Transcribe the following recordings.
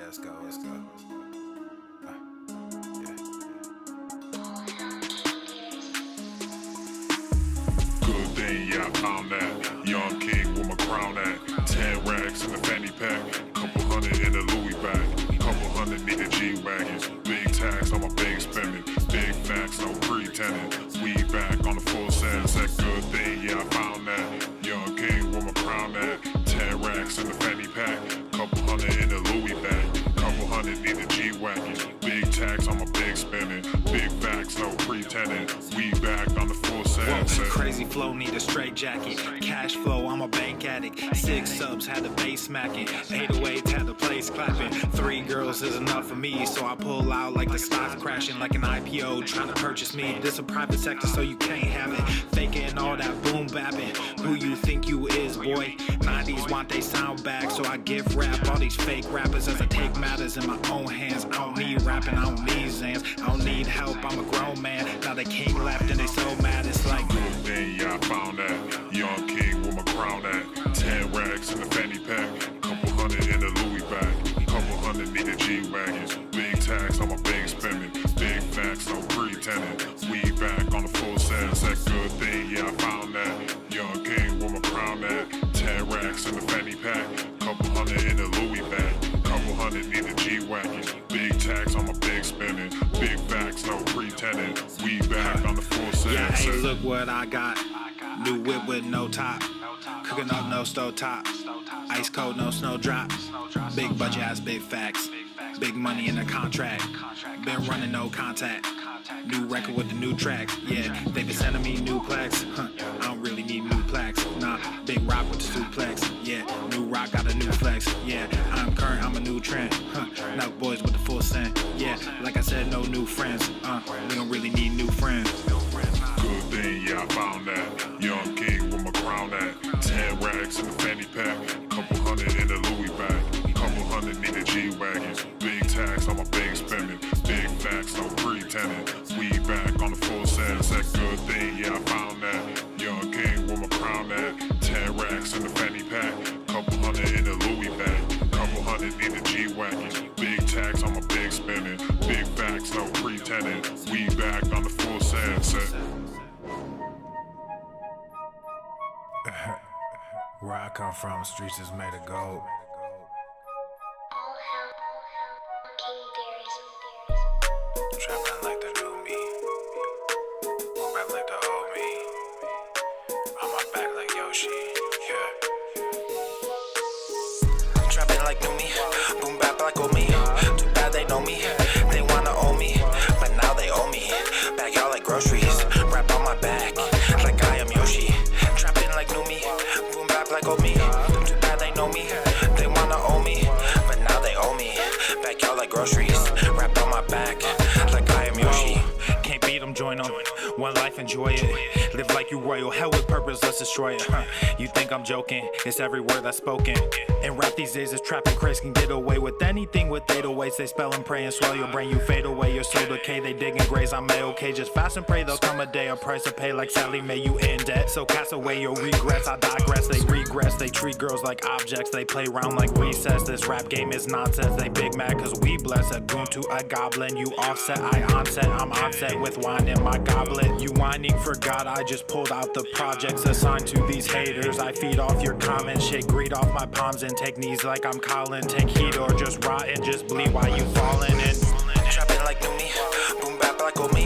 let's go, let's go. Good thing, yeah, I found that. Young king with my crown at. 10 racks in the fanny pack. Couple hundred in the Louis bag. Couple hundred need the G-Wagons. Big tax on my big spending. Big facts, no pretending. We back on the full sentence. That good thing, yeah, I found that. Young king with my crown at. 10 racks in the fanny pack. Couple hundred in the Louis bag. Couple hundred need the G-Wagons. Big tax on my big spending. Big facts, no pretending. We back on the full sentence. Crazy flow, need a straight jacket. Cash flow, I'm a bank addict. 6 subs, had the bass smacking. 808, had the place clapping. 3 girls is enough for me, so I pull out like the stock's crashing. Like an IPO, trying to purchase me. This a private sector, so you can't have it. Faking all that boom bapping. Who you think you is, boy? 90s want they sound back, so I give rap all these fake rappers as I take matters in my own hands. I don't need rapping, I don't need Zans. I don't need help, I'm a grown man. Now they king left and they so mad, it's like good thing, yeah, I found that. Young king with my crown at. 10 racks in the fanny pack. Couple hundred in the Louis bag. Couple hundred need the G-Wagons. Big tax on my big spending. Big facts, no pretending. We back on the full sentence. That good thing, yeah, I found that. Young king with my crown at. 10 racks in the fanny pack. Couple hundred in the Louis bag. Couple hundred need the G-Wagons. Big tax on my big spending. Big facts, no pretending. We back on the full sentence. Yeah, hey, look what I got. New whip with no top. Cooking up no stove top. Ice cold, no snowdrop. Big budget has big facts. Big money in the contract. Been running no contact. New record with the new tracks. Yeah, they been sending me new plaques. I don't really need new plaques. Nah, big rock with the suplex. Yeah, new rock got a new flex. Yeah, I'm current, I'm a new trend. Now boys with the full scent. Yeah, like I said, no new friends. We don't really need new friends. Good thing, yeah, I found that. Young king with my crown at. 10 racks in the fanny pack. Couple hundred in the Louis bag. Couple hundred need the G-Wagons. Big tax on my big spending. Big facts, no pretending. We back on the full sentence. That good thing, yeah, I found that. Young king with my crown at. 10 racks in the fanny pack. Couple hundred in the Louis bag. Couple hundred need the G-Wagons. Big tax on my big spending. Big facts, no pretending. We back on the full sentence. Where I come from, streets is made of gold. Trapping like the new me. Move back like the old me. On my back like Yoshi. Yeah. Trapping like new me. Boom bap like old me. Too bad they know me. They wanna own me, but now they owe me. Bag y'all like groceries. Wrap on my back like I am Yoshi. Trapping like new me. Boom bap like old me. Too bad they know me. They wanna own me, but now they owe me. Bag y'all like groceries. Wrap on my back like I am Yoshi. Can't beat them, join them. One life, enjoy it. Live like you royal. Hell with purpose, let's destroy it. You think I'm joking? It's every word that's spoken. And rap these days is trapping craze. Can get away with anything with 808s. They spell and pray and swell your brain. You fade away, your soul decay. They dig and graze. I'm A-okay. Just fast and pray. There'll come a day. A price to pay like Sally May. You in debt. So cast away your regrets. I digress. They regress. They treat girls like objects. They play around like recess. This rap game is nonsense. They big mad cause we bless. A goon to a goblin. You offset. I onset. I'm onset with wine in my goblet. You whining for God. I just pulled out the projects assigned to these haters. I feed off your comments. Shake greed off my palms and take knees like I'm Colin. Take heat or just rot and just bleed while you falling in. Trapping like new me. Boom bap like old me.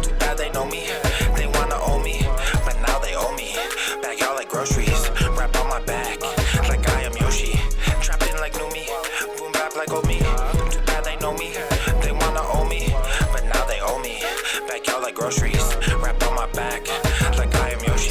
Too bad they know me. They wanna own me, but now they owe me. Bag y'all like groceries. Wrap on my back like I am Yoshi. Trapping like new me. Boom bap like old me. Too bad they know me. They wanna own me, but now they owe me. Bag y'all like groceries. Wrap on my back like I am Yoshi.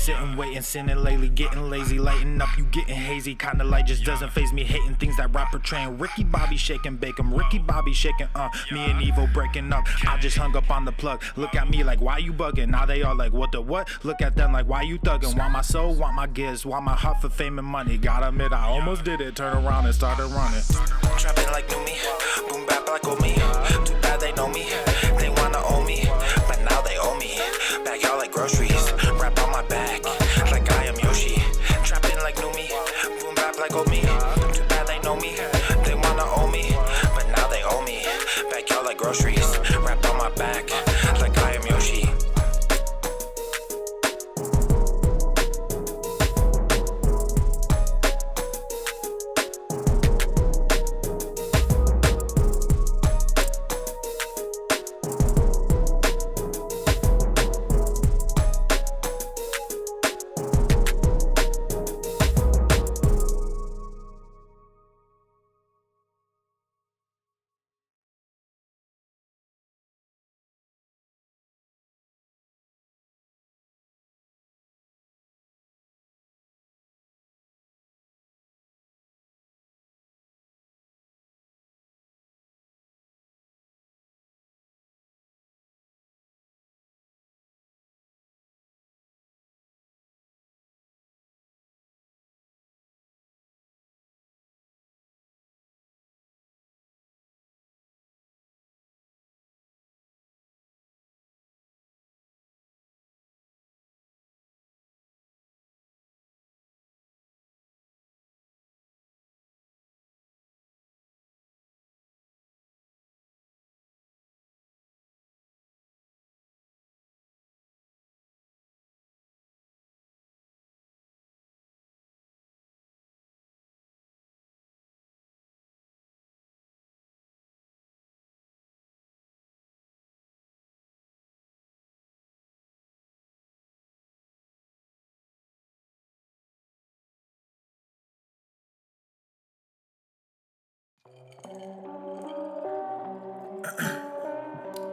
Sitting, waiting, sinning lately, getting lazy, lighting up, you getting hazy, kinda light just doesn't faze me, hating things that rap portraying. Ricky Bobby shaking bacon, Ricky Bobby shaking, me and Evo breaking up. I just hung up on the plug. Look at me like, why you bugging? Now they all like, what the what? Look at them like, why you thugging? Want my soul, want my gifts, want my heart for fame and money. Gotta admit, I almost did it. Turn around and started running. Trapping like new me, boom bap like old me. Too bad they know me, they wanna own me, but now they owe me. Bag y'all like groceries. Wrap on my back like I am Yoshi. Trapping like new me, boom bap like old me. Too bad they know me, they wanna own me,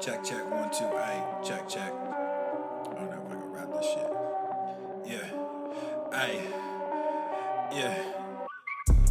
Check, 1, 2, ayy, check. I don't know if I can rap this shit. Yeah, ayy, yeah.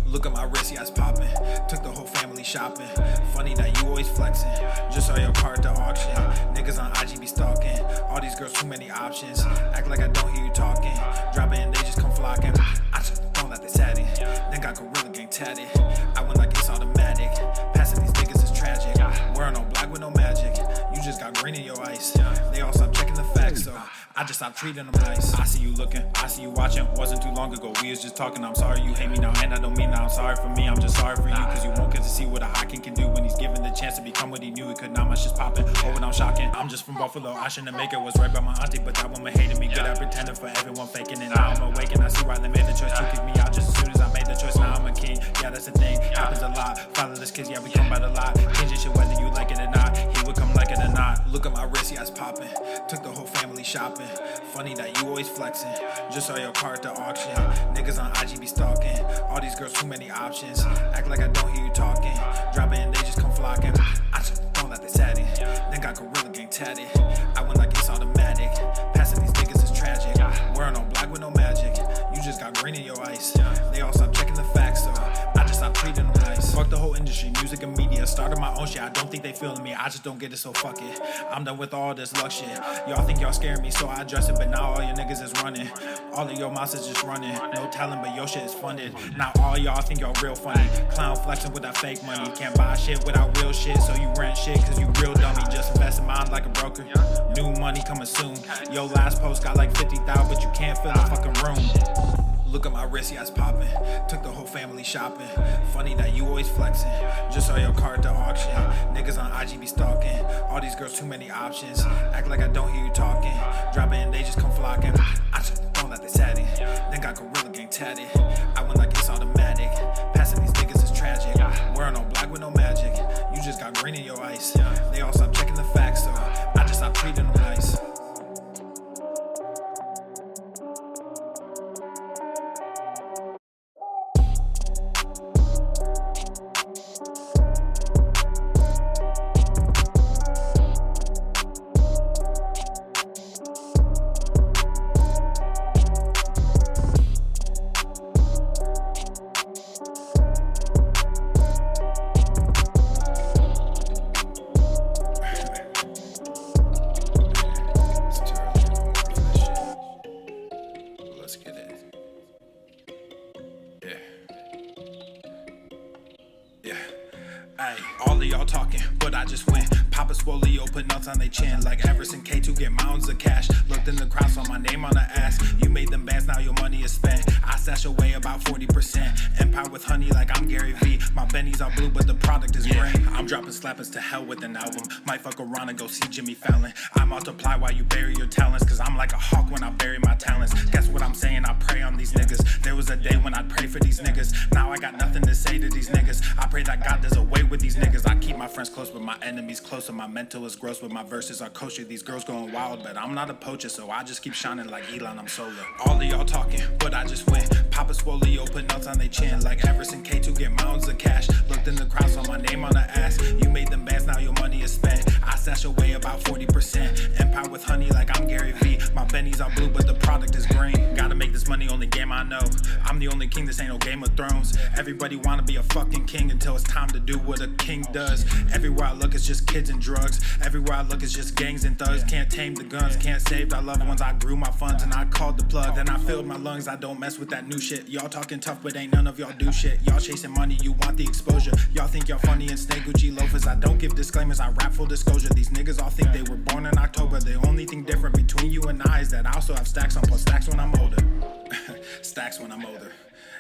Look at my wrist, yeah, it's poppin'. Took the whole family shopping. Funny that you always flexing. Just saw your car at the auction. Niggas on IG be stalking. All these girls, too many options. Act like I don't hear you talking. Drop it and they just come flocking. I just don't let they satin. Then got Gorilla Gang tatted. I went like it's automatic. Passing these niggas is tragic. Wearing all black with no magic. You just got green in your ice. They all stop checking the facts, so I just stopped treating them nice. I see you looking, I see you watching. Wasn't too long ago, we was just talking. I'm sorry you hate me now, and I don't mean that I'm sorry for me. I'm just sorry for you, cause you won't get to see what a high king can do when he's given the chance to become what he knew he could. Now my shit's popping, oh, and I'm shocking. I'm just from Buffalo, I shouldn't make it. Was right by my auntie, but that woman hated me. Good at pretending for everyone faking it. Now I'm awake and I see why they made the choice to kick me out just as soon as I made the choice. Now I'm a king, yeah, that's the thing. Happens a lot. Fatherless kids, yeah, we come by the lot. Changing shit whether you like it or not. He would come like it or not. Look at my wrist, yeah, it's popping. Took the whole family shopping. Funny that you always flexing. Just saw your car at the auction. Niggas on IG be stalking. All these girls, too many options. Act like I don't hear you talking. Drop it and they just come flocking. I just don't let they satin. Then got Gorilla Gang tatted. I went like it's automatic. Passing these niggas is tragic. Wearing all black with no magic. You just got green in your ice. They all stop checking the facts, so I just stopped treating them nice. Fuck the whole industry, music and media. Started my own shit, I don't think they feeling me. I just don't get it, so fuck it. I'm done with all this luck shit. Y'all think y'all scaring me, so I address it. But now all your niggas is running. All of your mouths is just running. No talent, but your shit is funded. Now all y'all think y'all real funny. Clown flexing with that fake money. Can't buy shit without real shit, so you rent shit cause you real dummy. Just invest in mine like a broker. New money coming soon. Your last post got like 50,000, but you can't fill the fucking room. Look at my wrist, yeah, it's popping. Took the whole family shopping. Funny that you always flexing. Just saw your car at the auction. Niggas on IG be stalking. All these girls, too many options. Act like I don't hear you talking. Drop it and they just come flocking. I just don't let they satin. Then got Gorilla Gang tatted. I went like it's automatic. Passing these niggas is tragic. Wearing all black with no magic. You just got green in your ice. They all stop checking the facts, so I just stopped treating them nice. Ay, all of y'all talking, but I just went. Papa Swole, put nuts on they chin. Like Everson K2 get mounds of cash. Looked in the crowd, saw my name on the ass. You made them bands, now your money is spent. I stash away about 40%. Empire with honey like I'm Gary V. My Benny's all blue, but the product is green. I'm dropping slappers to hell with an album. Might fuck around and go see Jimmy Fallon. I multiply while you bury your talents. Cause I'm like a hawk when I bury my talents. Guess what I'm saying? I pray on these niggas. There was a day when I'd pray for these niggas. Now I got nothing to say to these niggas. I pray that God does away with these niggas. I keep my friends close, but my enemies closer. My mental is gross, but my verses are kosher. These girls going wild, but I'm not a poacher, so I just keep shining like Elon, I'm solar. All of y'all talking, but I just went. Papa Swole, put nuts on they chin. Like Everson K2 get mounds of cash. Looked in the crowd, saw my name on the ass. You made them bands, now your money is spent. I stash away about 40%. Empire with honey like I'm Gary V. My Benny's all blue, but the product is green. Gotta make this money, only game I know. I'm the only king, this ain't no Game of Thrones. Everybody wanna be a fucking king until it's time to do what a king does. Everywhere I look, it's just kids and drugs. Everywhere I look, it's just gangs and thugs. Can't tame the guns, can't save our loved ones. I grew my funds and I called the plug. Then I filled my lungs, I don't mess with that new shit. Y'all talking tough, but ain't none of y'all do shit. Y'all chasing money, you want the exposure. Y'all think y'all funny and snake Gucci loafers. I don't give disclaimers, I rap full disclosure. These niggas all think they were born in October. The only thing different between you and I is that I also have stacks on plus stacks when I'm older. Stacks when I'm older.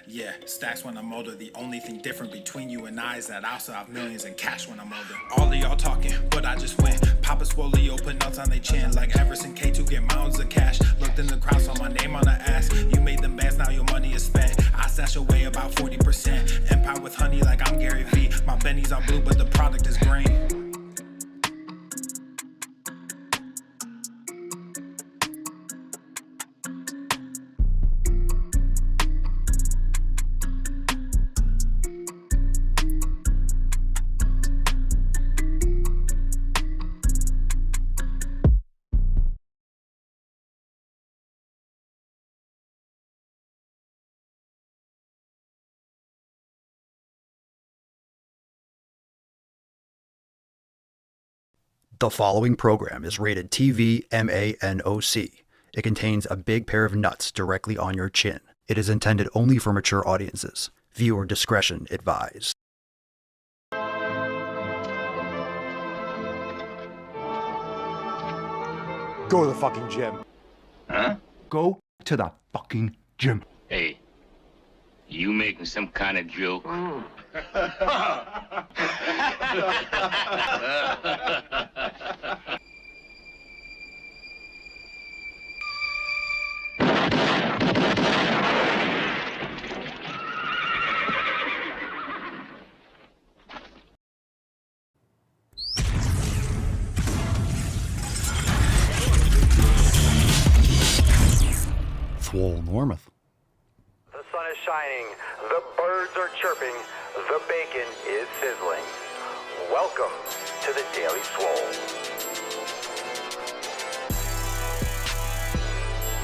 Yeah, stacks when I'm older. The only thing different between you and I is that I also have millions in cash when I'm older. All of y'all talking, but I just went. Papa Swole, put nuts on they chin. Like Everson K2 get mounds of cash. Looked in the crowd, saw my name on the ass. You made them bands, now your money is spent. I stash away about 40%. Empire with honey like I'm Gary V. My Benny's all blue, but the product is green. The following program is rated TV MANOC. It contains a big pair of nuts directly on your chin. It is intended only for mature audiences. Viewer discretion advised. Go to the fucking gym. Huh? Go to the fucking gym. Hey, you making some kind of joke? Swole Normuth. The sun is shining, the birds are chirping, the bacon is sizzling. Welcome to the Daily Swole.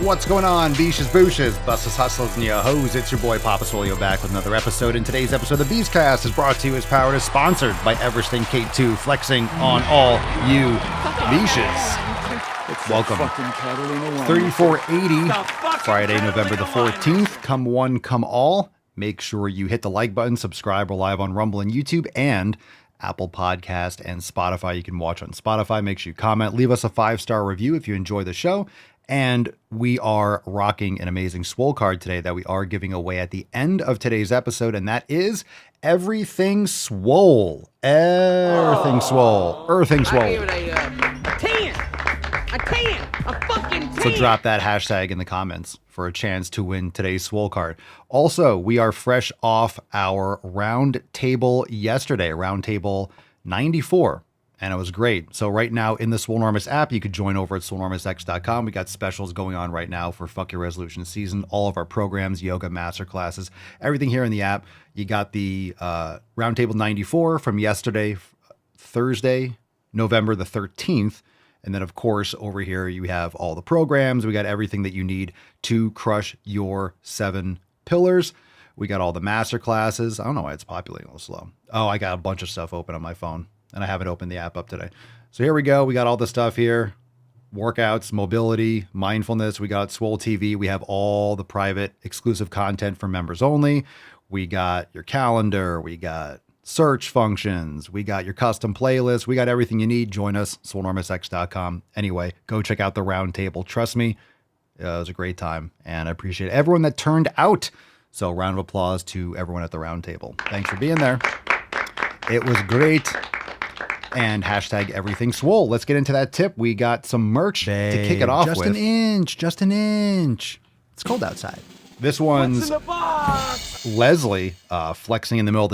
What's going on, beaches, booshes, busses, hustlers, and yo-hos? It's your boy Papa Swolio back with another episode. And today's episode of the Beastcast is brought to you as powered is sponsored by Eversting K2, flexing on all you beaches. Welcome. 3480, Friday, November the 14th. Come one, come all. Make sure you hit the like button, subscribe. We're live on Rumble and YouTube and Apple Podcast and Spotify. You can watch on Spotify. Make sure you comment. Leave us a 5-star review if you enjoy the show. And we are rocking an amazing Swole card today that we are giving away at the end of today's episode, and that is Everything Swole. Everything Swole. Earthing Swole. I gave it a 10. A 10. A fucking 10. So drop that hashtag in the comments for a chance to win today's Swole card. Also, we are fresh off our round table yesterday, round table 94. And it was great. So right now in the Swolenormous app, you could join over at swolenormousx.com. We got specials going on right now for Fuck Your Resolution season. All of our programs, yoga, master classes, everything here in the app. You got the Roundtable 94 from yesterday, Thursday, November the 13th. And then, of course, over here, you have all the programs. We got everything that you need to crush your 7 pillars. We got all the master classes. I don't know why it's populating a little slow. Oh, I got a bunch of stuff open on my phone. And I haven't opened the app up today. So here we go. We got all the stuff here. Workouts, mobility, mindfulness. We got Swole TV. We have all the private exclusive content for members only. We got your calendar. We got search functions. We got your custom playlist. We got everything you need. Join us, swolenormousx.com. Anyway, go check out the round table. Trust me, it was a great time. And I appreciate everyone that turned out. So round of applause to everyone at the round table. Thanks for being there. It was great. And hashtag everything swole. Let's get into that tip. We got some merch to kick it off with. Just an inch. It's cold outside. This one's Leslie flexing in the middle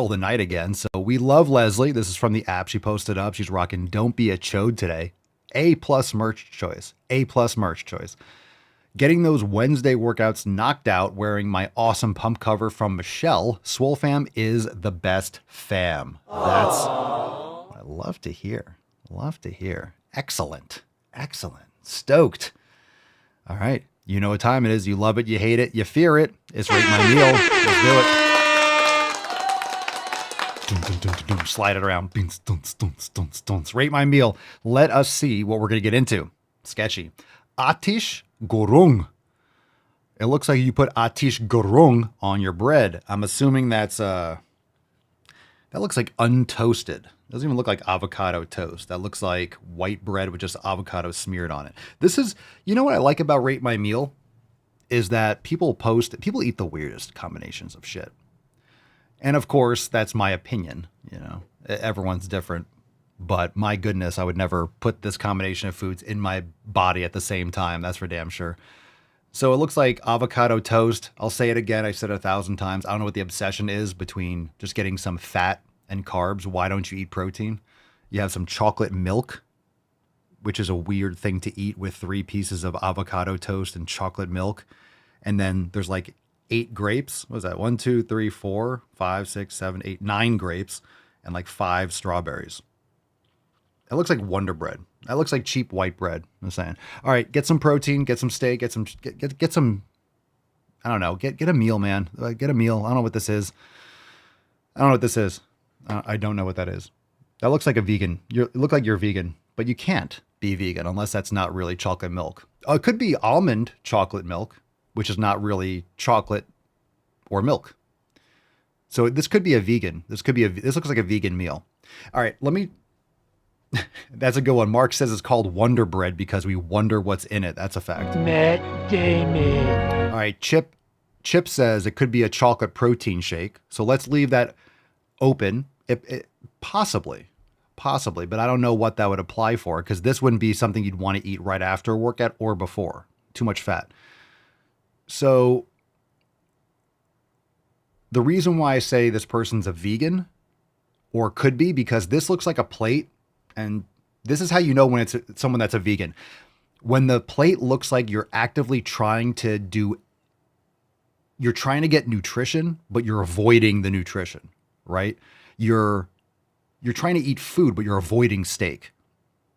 of the night again. So we love Leslie. This is from the app. She posted up. She's rocking Don't Be a Chode today. A+ merch choice. A+ merch choice. Getting those Wednesday workouts knocked out wearing my awesome pump cover from Michelle. Swole fam is the best fam. That's what I love to hear. Love to hear. Excellent. Excellent. Stoked. All right. You know what time it is. You love it. You hate it. You fear it. It's Rate My Meal. Let's do it. Slide it around. Rate My Meal. Let us see what we're going to get into. Sketchy. Atish Gorung. It looks like you put Atish Gorung on your bread. I'm assuming that looks like untoasted. It doesn't even look like avocado toast. That looks like white bread with just avocado smeared on it. This is, you know what I like about Rate My Meal is that people eat the weirdest combinations of shit. And of course, that's my opinion. You know, everyone's different. But my goodness, I would never put this combination of foods in my body at the same time. That's for damn sure. So it looks like avocado toast. I'll say it again. I've said it 1,000 times. I don't know what the obsession is between just getting some fat and carbs. Why don't you eat protein? You have some chocolate milk, which is a weird thing to eat with 3 pieces of avocado toast and chocolate milk. And then there's like 8 grapes. What is that? 1, 2, 3, 4, 5, 6, 7, 8, 9 grapes and like 5 strawberries. It looks like Wonder Bread. That looks like cheap white bread. I'm saying. All right, get some protein, get some steak, get some. I don't know. Get a meal, man. Get a meal. I don't know what this is. I don't know what that is. That looks like a vegan. You look like you're vegan, but you can't be vegan unless that's not really chocolate milk. It could be almond chocolate milk, which is not really chocolate or milk. So this could be a vegan. This looks like a vegan meal. All right, that's a good one. Mark says it's called Wonder Bread because we wonder what's in it. That's a fact. Matt Damon. All right, Chip says it could be a chocolate protein shake. So let's leave that open. Possibly, but I don't know what that would apply for because this wouldn't be something you'd want to eat right after a workout or before. Too much fat. So the reason why I say this person's a vegan or could be because this looks like a plate, and this is how you know when it's someone that's a vegan. When the plate looks like you're actively trying to get nutrition, but you're avoiding the nutrition, right? You're trying to eat food, but you're avoiding steak.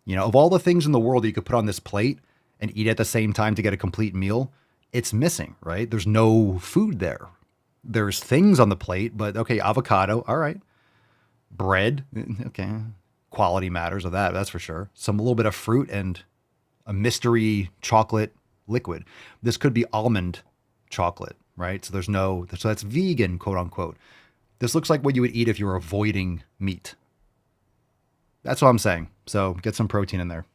You know, of all the things in the world that you could put on this plate and eat at the same time to get a complete meal, it's missing, right? There's no food there. There's things on the plate, but okay, avocado, all right. Bread, okay. Quality matters of that, that's for sure. A little bit of fruit and a mystery chocolate liquid. This could be almond chocolate, right? So that's vegan, quote unquote. This looks like what you would eat if you were avoiding meat. That's what I'm saying. So get some protein in there.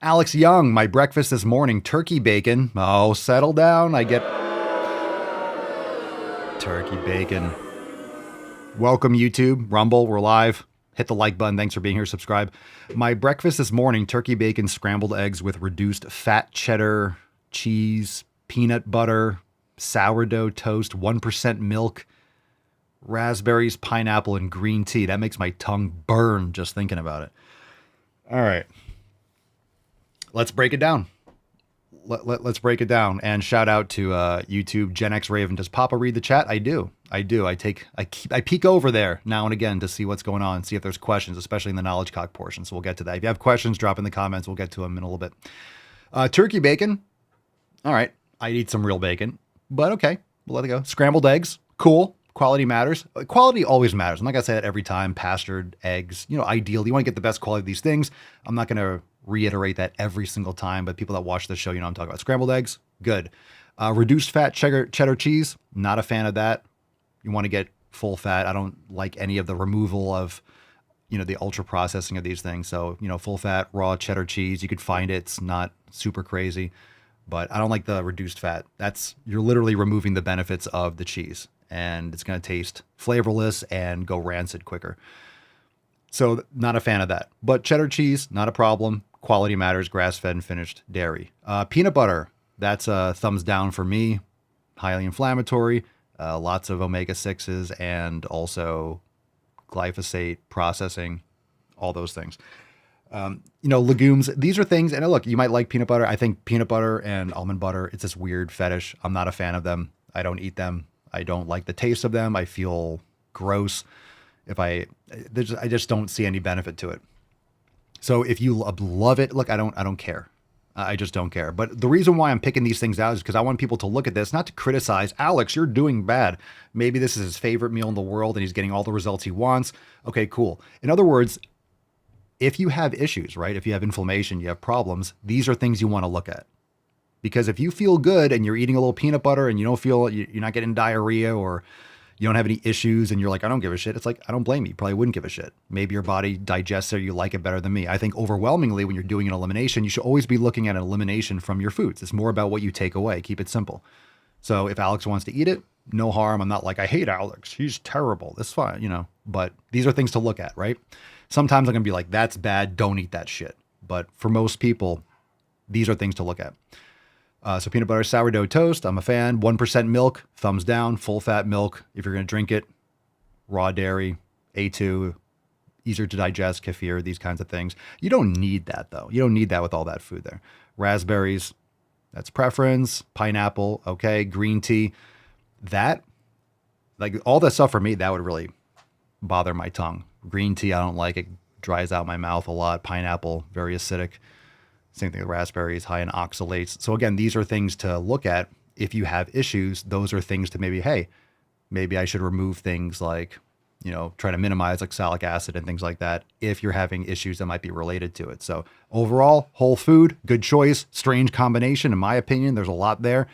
Alex Young, my breakfast this morning, turkey bacon. Oh, settle down. I get turkey bacon. Welcome, YouTube, Rumble, we're live. Hit the like button. Thanks for being here. Subscribe. My breakfast this morning, turkey bacon, scrambled eggs with reduced fat cheddar, cheese, peanut butter, sourdough toast, 1% milk, raspberries, pineapple, and green tea. That makes my tongue burn just thinking about it. All right. Let's break it down. Let's break it down. And shout out to YouTube, Gen X Raven. Does Papa read the chat? I do. I peek over there now and again to see what's going on, see if there's questions, especially in the Knowledge Cock portion. So we'll get to that. If you have questions, drop in the comments. We'll get to them in a little bit. Turkey bacon. All right. I'd eat some real bacon, but okay. We'll let it go. Scrambled eggs. Cool. Quality matters. Quality always matters. I'm not going to say that every time. Pastured eggs, ideally, you want to get the best quality of these things. I'm not going to reiterate that every single time, but people that watch this show, I'm talking about. Scrambled eggs, good. Reduced fat cheddar cheese, not a fan of that. You want to get full fat. I don't like any of the removal of, the ultra processing of these things. So, full fat, raw cheddar cheese, you could find it. It's not super crazy, but I don't like the reduced fat. You're literally removing the benefits of the cheese, and it's going to taste flavorless and go rancid quicker. So not a fan of that, but cheddar cheese, not a problem. Quality matters, grass-fed and finished dairy. Peanut butter, that's a thumbs down for me. Highly inflammatory, lots of omega-6s and also glyphosate processing, all those things. Legumes, these are things, and look, you might like peanut butter. I think peanut butter and almond butter, it's this weird fetish. I'm not a fan of them. I don't eat them. I don't like the taste of them. I feel gross. I just don't see any benefit to it. So if you love it, look, I don't care. I just don't care. But the reason why I'm picking these things out is because I want people to look at this, not to criticize, Alex, you're doing bad. Maybe this is his favorite meal in the world and he's getting all the results he wants. Okay, cool. In other words, if you have issues, right? If you have inflammation, you have problems, these are things you want to look at. Because if you feel good and you're eating a little peanut butter and you don't feel, you're not getting diarrhea or you don't have any issues and you're like, I don't give a shit. It's like, I don't blame you. You probably wouldn't give a shit. Maybe your body digests it or you like it better than me. I think overwhelmingly when you're doing an elimination, you should always be looking at an elimination from your foods. It's more about what you take away. Keep it simple. So if Alex wants to eat it, no harm. I'm not like, I hate Alex. He's terrible. That's fine, but these are things to look at, right? Sometimes I'm going to be like, that's bad. Don't eat that shit. But for most people, these are things to look at. So peanut butter, sourdough toast, I'm a fan. 1% milk, thumbs down. Full fat milk, if you're going to drink it. Raw dairy, A2, easier to digest, kefir, these kinds of things. You don't need that, though. You don't need that with all that food there. Raspberries, that's preference. Pineapple, okay. Green tea, that, like all that stuff for me, that would really bother my tongue. Green tea, I don't like it. Dries out my mouth a lot. Pineapple, very acidic. Same thing with raspberries, high in oxalates. So again, these are things to look at. If you have issues, those are things to maybe I should remove things like, try to minimize oxalic acid and things like that if you're having issues that might be related to it. So overall, whole food, good choice, strange combination. In my opinion, there's a lot there.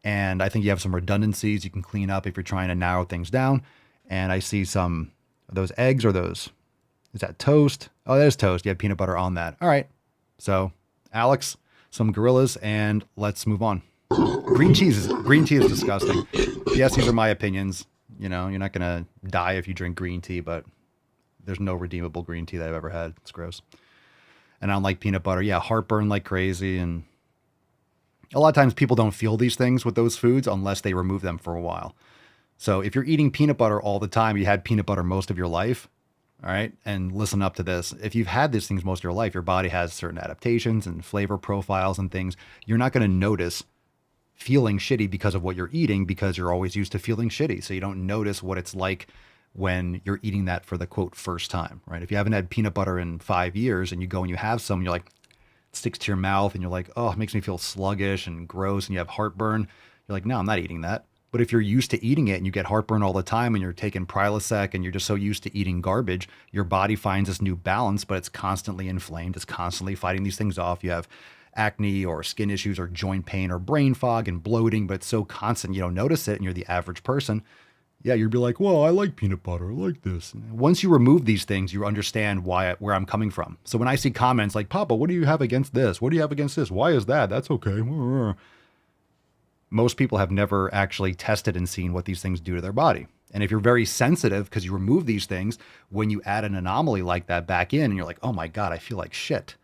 And I think you have some redundancies you can clean up if you're trying to narrow things down. And I see some of those eggs or is that toast? Oh, that is toast. You have peanut butter on that. All right. So Alex, some gorillas, and let's move on. Green tea is disgusting. Yes, these are my opinions. You're not going to die if you drink green tea, but there's no redeemable green tea that I've ever had. It's gross. And I don't like peanut butter. Yeah, heartburn like crazy. And a lot of times people don't feel these things with those foods unless they remove them for a while. So if you're eating peanut butter all the time, you had peanut butter most of your life, all right? And listen up to this. If you've had these things most of your life, your body has certain adaptations and flavor profiles and things. You're not going to notice feeling shitty because of what you're eating because you're always used to feeling shitty. So you don't notice what it's like when you're eating that for the quote first time, right? If you haven't had peanut butter in 5 years and you go and you have some, you're like, it sticks to your mouth and you're like, oh, it makes me feel sluggish and gross and you have heartburn. You're like, no, I'm not eating that. But if you're used to eating it and you get heartburn all the time and you're taking Prilosec and you're just so used to eating garbage, your body finds this new balance, but it's constantly inflamed. It's constantly fighting these things off. You have acne or skin issues or joint pain or brain fog and bloating, but it's so constant you don't notice it and you're the average person. Yeah, you'd be like, well, I like peanut butter. I like this. Once you remove these things, you understand where I'm coming from. So when I see comments like, Papa, what do you have against this? What do you have against this? Why is that? That's okay. Most people have never actually tested and seen what these things do to their body. And if you're very sensitive because you remove these things, when you add an anomaly like that back in and you're like, oh my God, I feel like shit,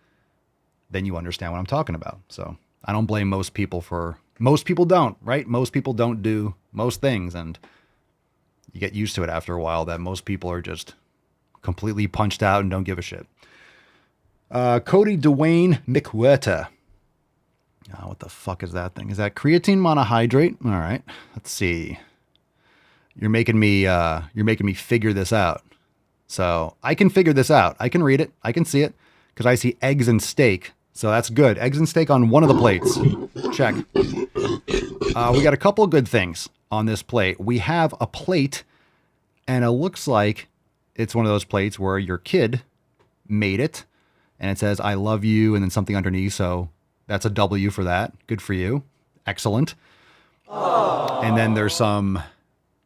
then you understand what I'm talking about. So I don't blame most people most people don't, right? Most people don't do most things. And you get used to it after a while that most people are just completely punched out and don't give a shit. Cody Dwayne McWhirter. Oh, what the fuck is that thing? Is that creatine monohydrate? All right, let's see. You're making me figure this out. So I can figure this out. I can read it. I can see it because I see eggs and steak. So that's good. Eggs and steak on one of the plates. Check. We got a couple of good things on this plate. We have a plate, and it looks like it's one of those plates where your kid made it, and it says, I love you, and then something underneath. So that's a W for that. Good for you. Excellent. Aww. And then there's some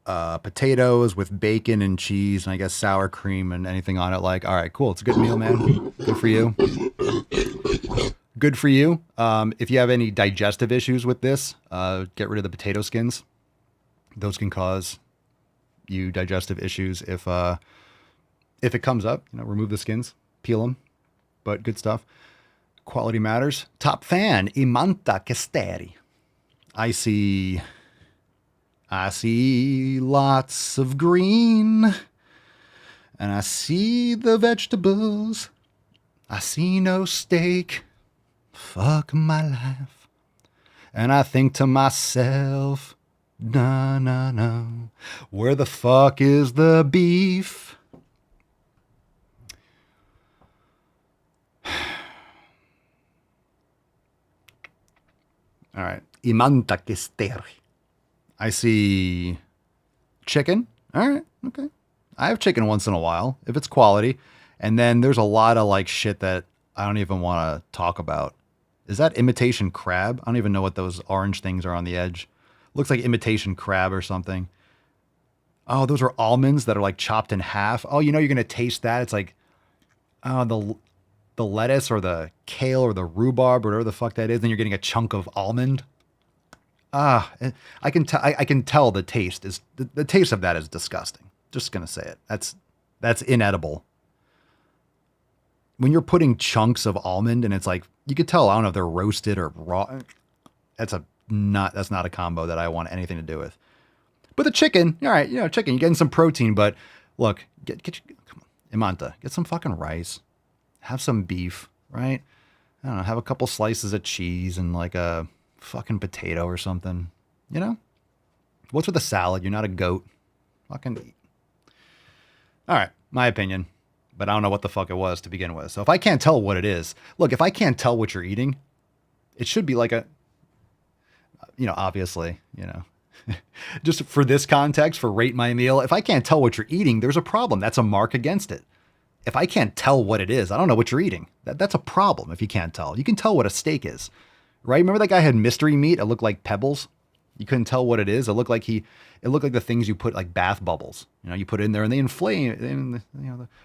potatoes with bacon and cheese, and I guess sour cream and anything on it. Like, all right, cool. It's a good meal, man. Good for you. Good for you. If you have any digestive issues with this, get rid of the potato skins. Those can cause you digestive issues if it comes up. Remove the skins, peel them. But good stuff. Quality matters. Top fan, Imanta Kesteri. I see lots of green, and I see the vegetables. I see no steak. Fuck my life. And I think to myself, no. Where the fuck is the beef? All right. Imanta Kesteri. I see chicken. All right. Okay. I have chicken once in a while if it's quality. And then there's a lot of like shit that I don't even want to talk about. Is that imitation crab? I don't even know what those orange things are on the edge. Looks like imitation crab or something. Oh, those are almonds that are like chopped in half. Oh, you're going to taste that. It's like, the lettuce or the kale or the rhubarb or whatever the fuck that is. Then you're getting a chunk of almond. I can tell the taste is, the taste of that is disgusting. Just going to say it. That's inedible. When you're putting chunks of almond and it's like, you could tell, I don't know if they're roasted or raw. That's not a combo that I want anything to do with. But the chicken, all right, chicken, you're getting some protein, but look, come on, Imanta, get some fucking rice, have some beef, right? I don't know, have a couple slices of cheese and like a fucking potato or something, What's with a salad? You're not a goat. Fucking eat. All right, my opinion. But I don't know what the fuck it was to begin with. So if I can't tell what it is, look, if I can't tell what you're eating, it should be like obviously, Just for this context, for rate my meal, if I can't tell what you're eating, there's a problem. That's a mark against it. If I can't tell what it is, I don't know what you're eating. That's a problem if you can't tell. You can tell what a steak is, right? Remember that guy had mystery meat? It looked like pebbles. You couldn't tell what it is. It looked like the things you put like bath bubbles. You know, you put it in there and they inflate, and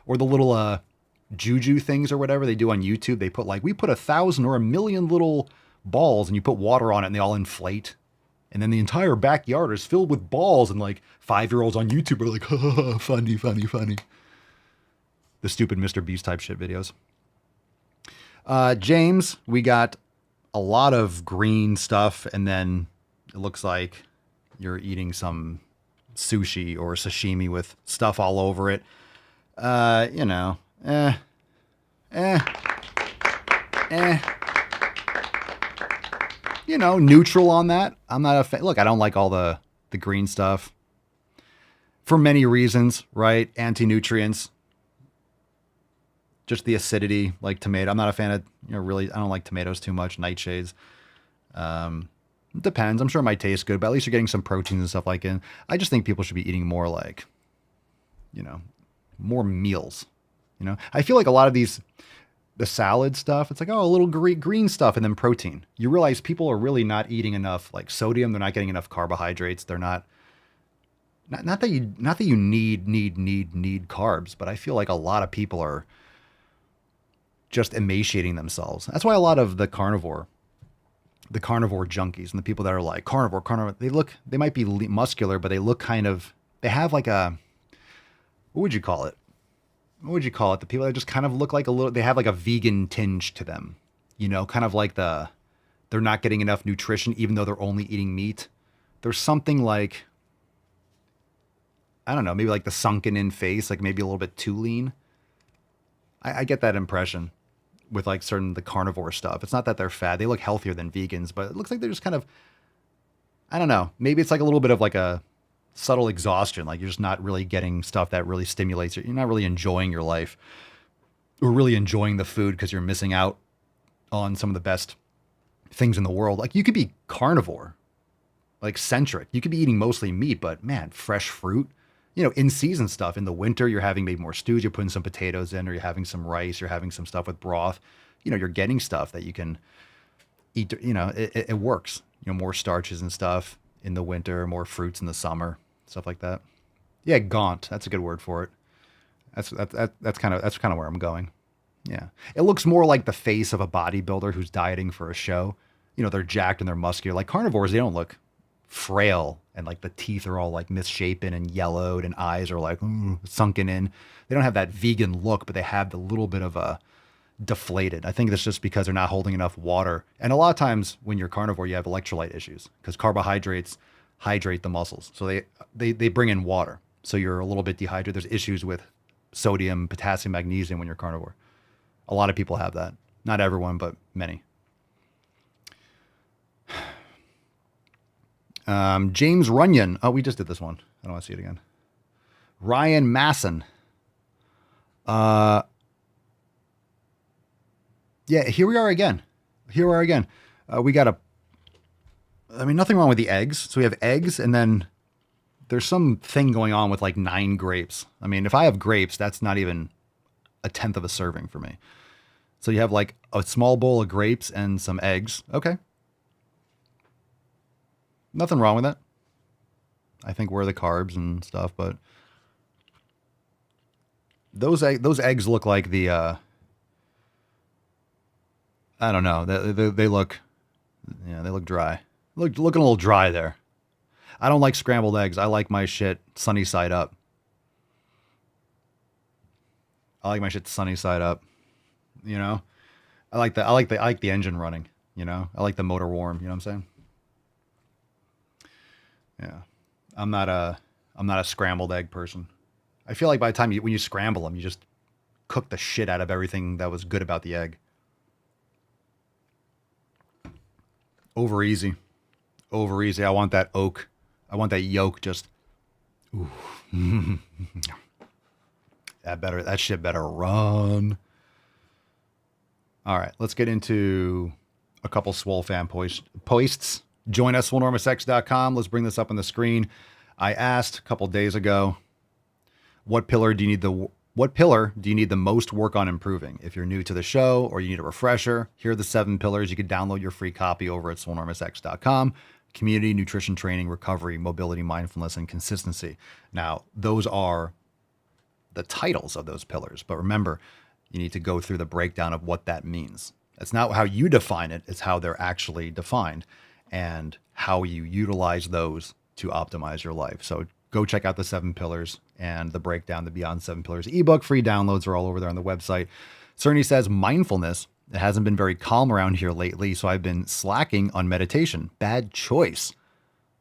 or the little juju things or whatever they do on YouTube. They put we put 1,000 or 1,000,000 little balls and you put water on it and they all inflate. And then the entire backyard is filled with balls, and 5-year-olds on YouTube are like, oh, funny, funny, funny. The stupid Mr. Beast type shit videos. James, we got a lot of green stuff, and then it looks like you're eating some sushi or sashimi with stuff all over it. Neutral on that. I'm not a fan. Look, I don't like all the green stuff for many reasons, right? Anti-nutrients, just the acidity, like tomato. I'm not a fan of, really, I don't like tomatoes too much, nightshades. Depends. I'm sure it might taste good, but at least you're getting some proteins and stuff like it. I just think people should be eating more more meals. I feel like a lot of the salad stuff, it's a little green stuff and then protein. You realize people are really not eating enough sodium. They're not getting enough carbohydrates. They're not that you need carbs, but I feel like a lot of people are just emaciating themselves. That's why a lot of the carnivore junkies and the people that are carnivore, they might be muscular, but they look they have what would you call it? What would you call it? The people that just kind of look they have a vegan tinge to them, kind of they're not getting enough nutrition, even though they're only eating meat. There's something I don't know, maybe the sunken in face, maybe a little bit too lean. I get that impression with the carnivore stuff. It's not that they're fat. They look healthier than vegans, but it looks like they're just kind of, I don't know. Maybe it's a little bit of a subtle exhaustion. You're just not really getting stuff that really stimulates you. You're not really enjoying your life or really enjoying the food because you're missing out on some of the best things in the world. You could be carnivore, centric. You could be eating mostly meat, but man, fresh fruit, in season stuff. In the winter, you're having maybe more stews. You're putting some potatoes in, or you're having some rice. You're having some stuff with broth. You're getting stuff that you can eat. It works. More starches and stuff in the winter, more fruits in the summer, stuff like that. Yeah, gaunt. That's a good word for it. That's kind of where I'm going. Yeah, it looks more like the face of a bodybuilder who's dieting for a show. They're jacked and they're muscular. Carnivores, they don't look frail, and the teeth are all misshapen and yellowed, and eyes are sunken in. They don't have that vegan look, but they have the little bit of a deflated. I think that's just because they're not holding enough water. And a lot of times when you're carnivore, you have electrolyte issues because carbohydrates hydrate the muscles. So they bring in water. So you're a little bit dehydrated. There's issues with sodium, potassium, magnesium when you're carnivore. A lot of people have that. Not everyone, but many. James Runyon. Oh, we just did this one. I don't want to see it again. Ryan Masson. Yeah, here we are again. We got nothing wrong with the eggs. So we have eggs, and then there's some thing going on with 9 grapes. If I have grapes, that's not even a tenth of a serving for me. So you have a small bowl of grapes and some eggs. Okay. Nothing wrong with that. I think we're the carbs and stuff, but those eggs look like the, I don't know. They look dry. Looking a little dry there. I don't like scrambled eggs. I like my shit sunny side up. I like the engine running, I like the motor warm, you know what I'm saying? Yeah. I'm not a scrambled egg person. I feel like by the time when you scramble them, you just cook the shit out of everything that was good about the egg. Over easy. I want that oak. I want that yolk just. Ooh. That shit better run. All right, let's get into a couple Swole fan posts. Join us, swolenormousx.com. Let's bring this up on the screen. I asked a couple days ago, what pillar do you need the most work on improving? If you're new to the show or you need a refresher, here are the 7 pillars. You can download your free copy over at swolenormousx.com. Community, nutrition training, recovery, mobility, mindfulness, and consistency. Now, those are the titles of those pillars. But remember, you need to go through the breakdown of what that means. It's not how you define it, it's how they're actually defined and how you utilize those to optimize your life. So go check out the 7 pillars and the breakdown, the Beyond 7 Pillars ebook. Free downloads are all over there on the website. Cerny says, mindfulness. It hasn't been very calm around here lately, so I've been slacking on meditation. Bad choice.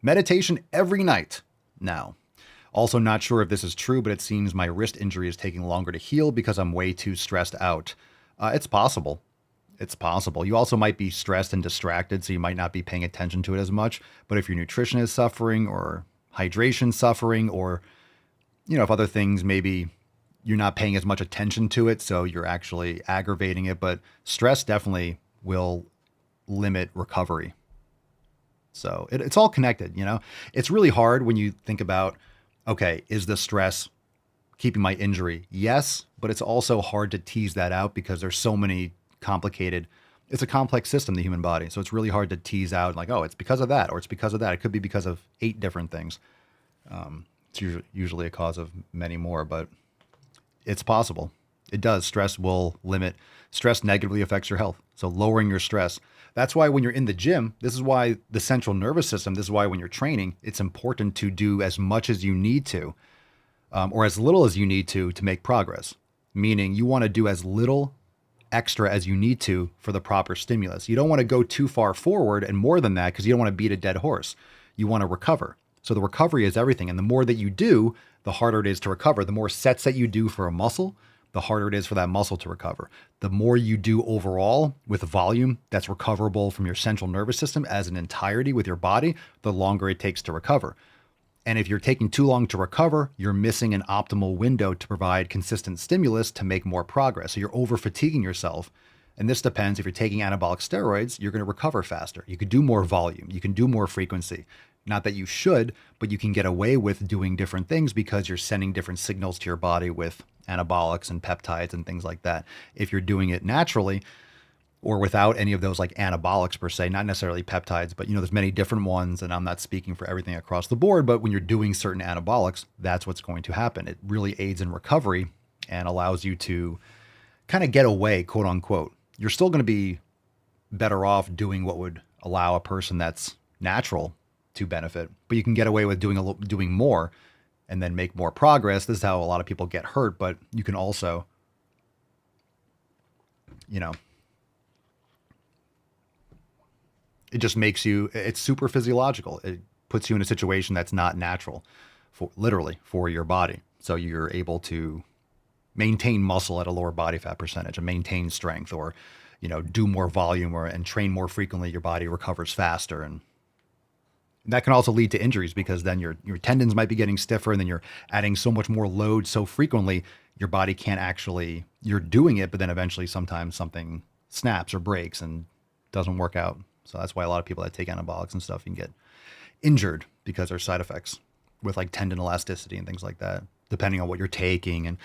Meditation every night now. Also not sure if this is true, but it seems my wrist injury is taking longer to heal because I'm way too stressed out. It's possible. It's possible. You also might be stressed and distracted, so you might not be paying attention to it as much. But if your nutrition is suffering or hydration suffering, or, if other things, maybe you're not paying as much attention to it, so you're actually aggravating it. But stress definitely will limit recovery. So it's all connected, It's really hard when you think about, okay, is the stress keeping my injury? Yes, but it's also hard to tease that out because there's so many it's a complex system, the human body. So it's really hard to tease out like, oh, it's because of that, or it's because of that. It could be because of 8 different things. It's usually a cause of many more, but it's possible. It does. Stress negatively affects your health. So lowering your stress. That's why when you're in the gym, this is why the central nervous system, this is why when you're training, it's important to do as much as you need to, or as little as you need to make progress. Meaning you want to do as little extra as you need to for the proper stimulus. You don't want to go too far forward and more than that because you don't want to beat a dead horse. You want to recover. So the recovery is everything. And the more that you do, the harder it is to recover. The more sets that you do for a muscle, the harder it is for that muscle to recover. The more you do overall with volume that's recoverable from your central nervous system as an entirety with your body, the longer it takes to recover. And if you're taking too long to recover, you're missing an optimal window to provide consistent stimulus to make more progress. So you're over fatiguing yourself. And this depends. If you're taking anabolic steroids, you're going to recover faster. You could do more volume. You can do more frequency. Not that you should, but you can get away with doing different things because you're sending different signals to your body with anabolics and peptides and things like that. If you're doing it naturally, or without any of those like anabolics per se, not necessarily peptides, but there's many different ones, and I'm not speaking for everything across the board, but when you're doing certain anabolics, that's what's going to happen. It really aids in recovery and allows you to kind of get away, quote unquote. You're still going to be better off doing what would allow a person that's natural to benefit, but you can get away with doing more and then make more progress. This is how a lot of people get hurt, but you can also, it just makes it's super physiological. It puts you in a situation that's not natural for your body. So you're able to maintain muscle at a lower body fat percentage and maintain strength, or, do more volume and train more frequently. Your body recovers faster. And that can also lead to injuries because then your tendons might be getting stiffer, and then you're adding so much more load so frequently, your body can't actually, you're doing it, but then eventually sometimes something snaps or breaks and doesn't work out. So that's why a lot of people that take anabolics and stuff can get injured because there's side effects with like tendon elasticity and things like that, depending on what you're taking. And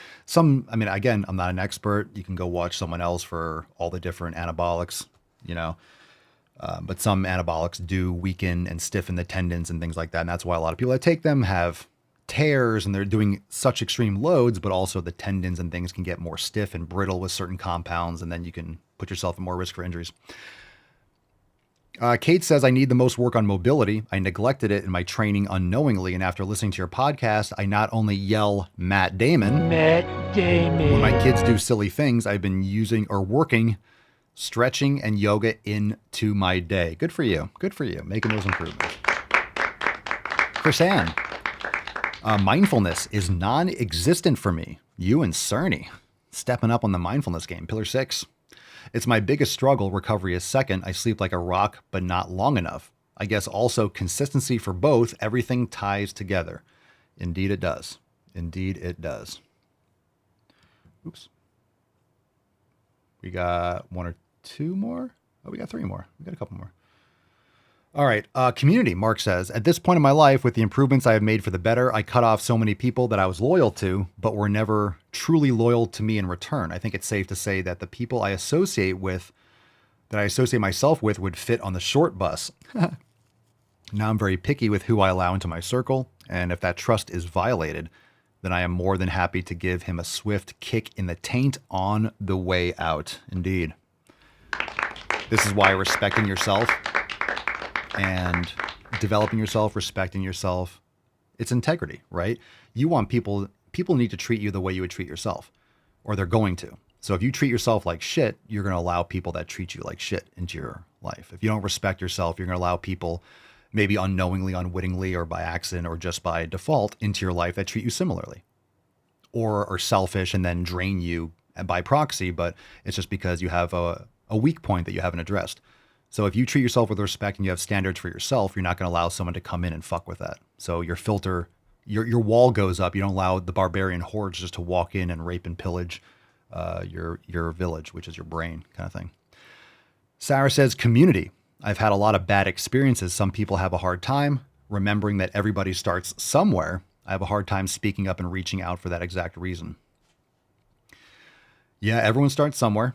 again, I'm not an expert. You can go watch someone else for all the different anabolics, but some anabolics do weaken and stiffen the tendons and things like that. And that's why a lot of people that take them have tears, and they're doing such extreme loads, but also the tendons and things can get more stiff and brittle with certain compounds. And then you can put yourself at more risk for injuries. Kate says, I need the most work on mobility. I neglected it in my training unknowingly. And after listening to your podcast, I not only yell Matt Damon when my kids do silly things, I've been using or working stretching and yoga into my day. Good for you. Good for you. Making those improvements. Chris Ann, mindfulness is non-existent for me. You and Cerny stepping up on the mindfulness game. Pillar 6. It's my biggest struggle. Recovery is second. I sleep like a rock, but not long enough. I guess also consistency for both. Everything ties together. Indeed it does. Indeed it does. Oops. We got 1 or 2 more. Oh, we got 3 more. We got a couple more. All right. Community, Mark says, at this point in my life, with the improvements I have made for the better, I cut off so many people that I was loyal to, but were never truly loyal to me in return. I think it's safe to say that the people I associate myself with would fit on the short bus. Now I'm very picky with who I allow into my circle, and if that trust is violated, then I am more than happy to give him a swift kick in the taint on the way out. Indeed. This is why respecting yourself and developing yourself, respecting yourself, it's integrity, right? You want people need to treat you the way you would treat yourself, or they're going to. So if you treat yourself like shit, you're going to allow people that treat you like shit into your life. If you don't respect yourself, you're going to allow people, maybe unknowingly, unwittingly, or by accident, or just by default, into your life that treat you similarly, or are selfish and then drain you by proxy, but it's just because you have a weak point that you haven't addressed. So if you treat yourself with respect and you have standards for yourself, you're not going to allow someone to come in and fuck with that. So your filter, your wall goes up. You don't allow the barbarian hordes just to walk in and rape and pillage your village, which is your brain, kind of thing. Sarah says, community. I've had a lot of bad experiences. Some people have a hard time remembering that everybody starts somewhere. I have a hard time speaking up and reaching out for that exact reason. Yeah, everyone starts somewhere.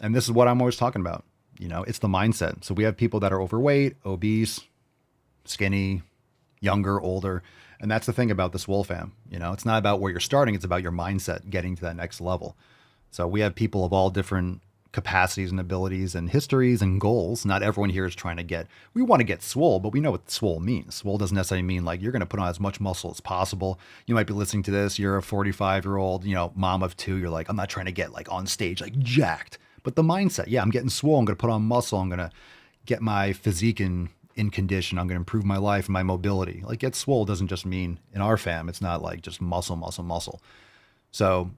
And this is what I'm always talking about. You know, it's the mindset. So we have people that are overweight, obese, skinny, younger, older. And that's the thing about the Swole fam. You know, it's not about where you're starting. It's about your mindset getting to that next level. So we have people of all different capacities and abilities and histories and goals. Not everyone here is trying to get, we want to get swole, but we know what swole means. Swole doesn't necessarily mean like you're going to put on as much muscle as possible. You might be listening to this. You're a 45-year-old, you know, mom of two. You're like, I'm not trying to get like on stage, like jacked, but the mindset, yeah, I'm getting swole. I'm going to put on muscle. I'm going to get my physique in condition. I'm going to improve my life and my mobility. Like get swole doesn't just mean in our fam. It's not like just muscle, muscle, muscle. So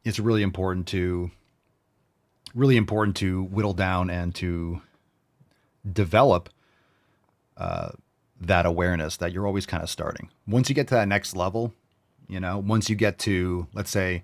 it's really important to whittle down and to develop that awareness that you're always kind of starting. Once you get to that next level, you know, once you get to, let's say,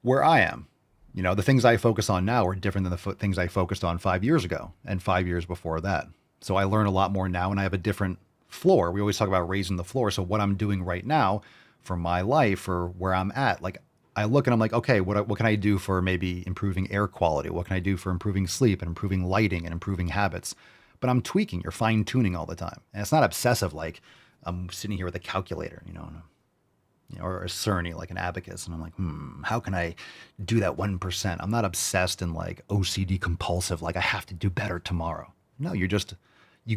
where I am, you know, the things I focus on now are different than the things I focused on 5 years ago and 5 years before that. So I learn a lot more now and I have a different floor. We always talk about raising the floor. So what I'm doing right now for my life or where I'm at, like I look and I'm like, okay, what can I do for maybe improving air quality? What can I do for improving sleep and improving lighting and improving habits? But I'm tweaking, you're fine tuning all the time. And it's not obsessive. Like I'm sitting here with a calculator, you know, or a Cerny, like an abacus. And I'm like, how can I do that 1%? I'm not obsessed and like OCD compulsive. Like I have to do better tomorrow. No, you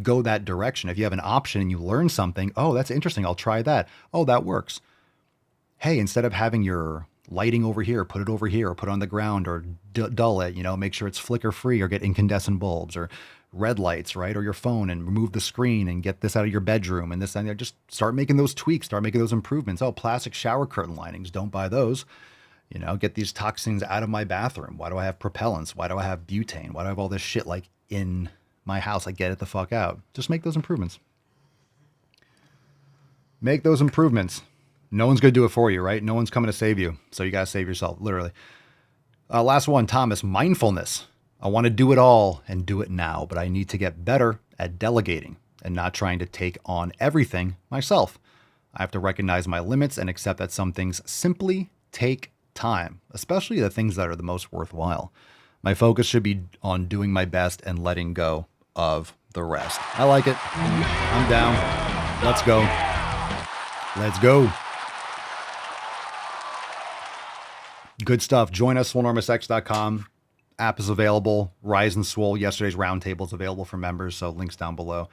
go that direction. If you have an option and you learn something, oh, that's interesting. I'll try that. Oh, that works. Hey, instead of having your lighting over here, put it over here, or put it on the ground, or dull it, you know, make sure it's flicker free, or get incandescent bulbs or red lights, right? Or your phone, and remove the screen and get this out of your bedroom and this and that. Just start making those tweaks, start making those improvements. Oh, plastic shower curtain linings, don't buy those. You know, get these toxins out of my bathroom. Why do I have propellants? Why do I have butane? Why do I have all this shit like in my house? Like get it the fuck out. Just make those improvements. Make those improvements. No one's going to do it for you, right? No one's coming to save you. So you got to save yourself, literally. Last one, Thomas, mindfulness. I want to do it all and do it now, but I need to get better at delegating and not trying to take on everything myself. I have to recognize my limits and accept that some things simply take time, especially the things that are the most worthwhile. My focus should be on doing my best and letting go of the rest. I like it. I'm down. Let's go. Let's go. Good stuff. Join us, SwoleNormousX.com. App is available. Rise and Swole. Yesterday's roundtable is available for members, so links down below.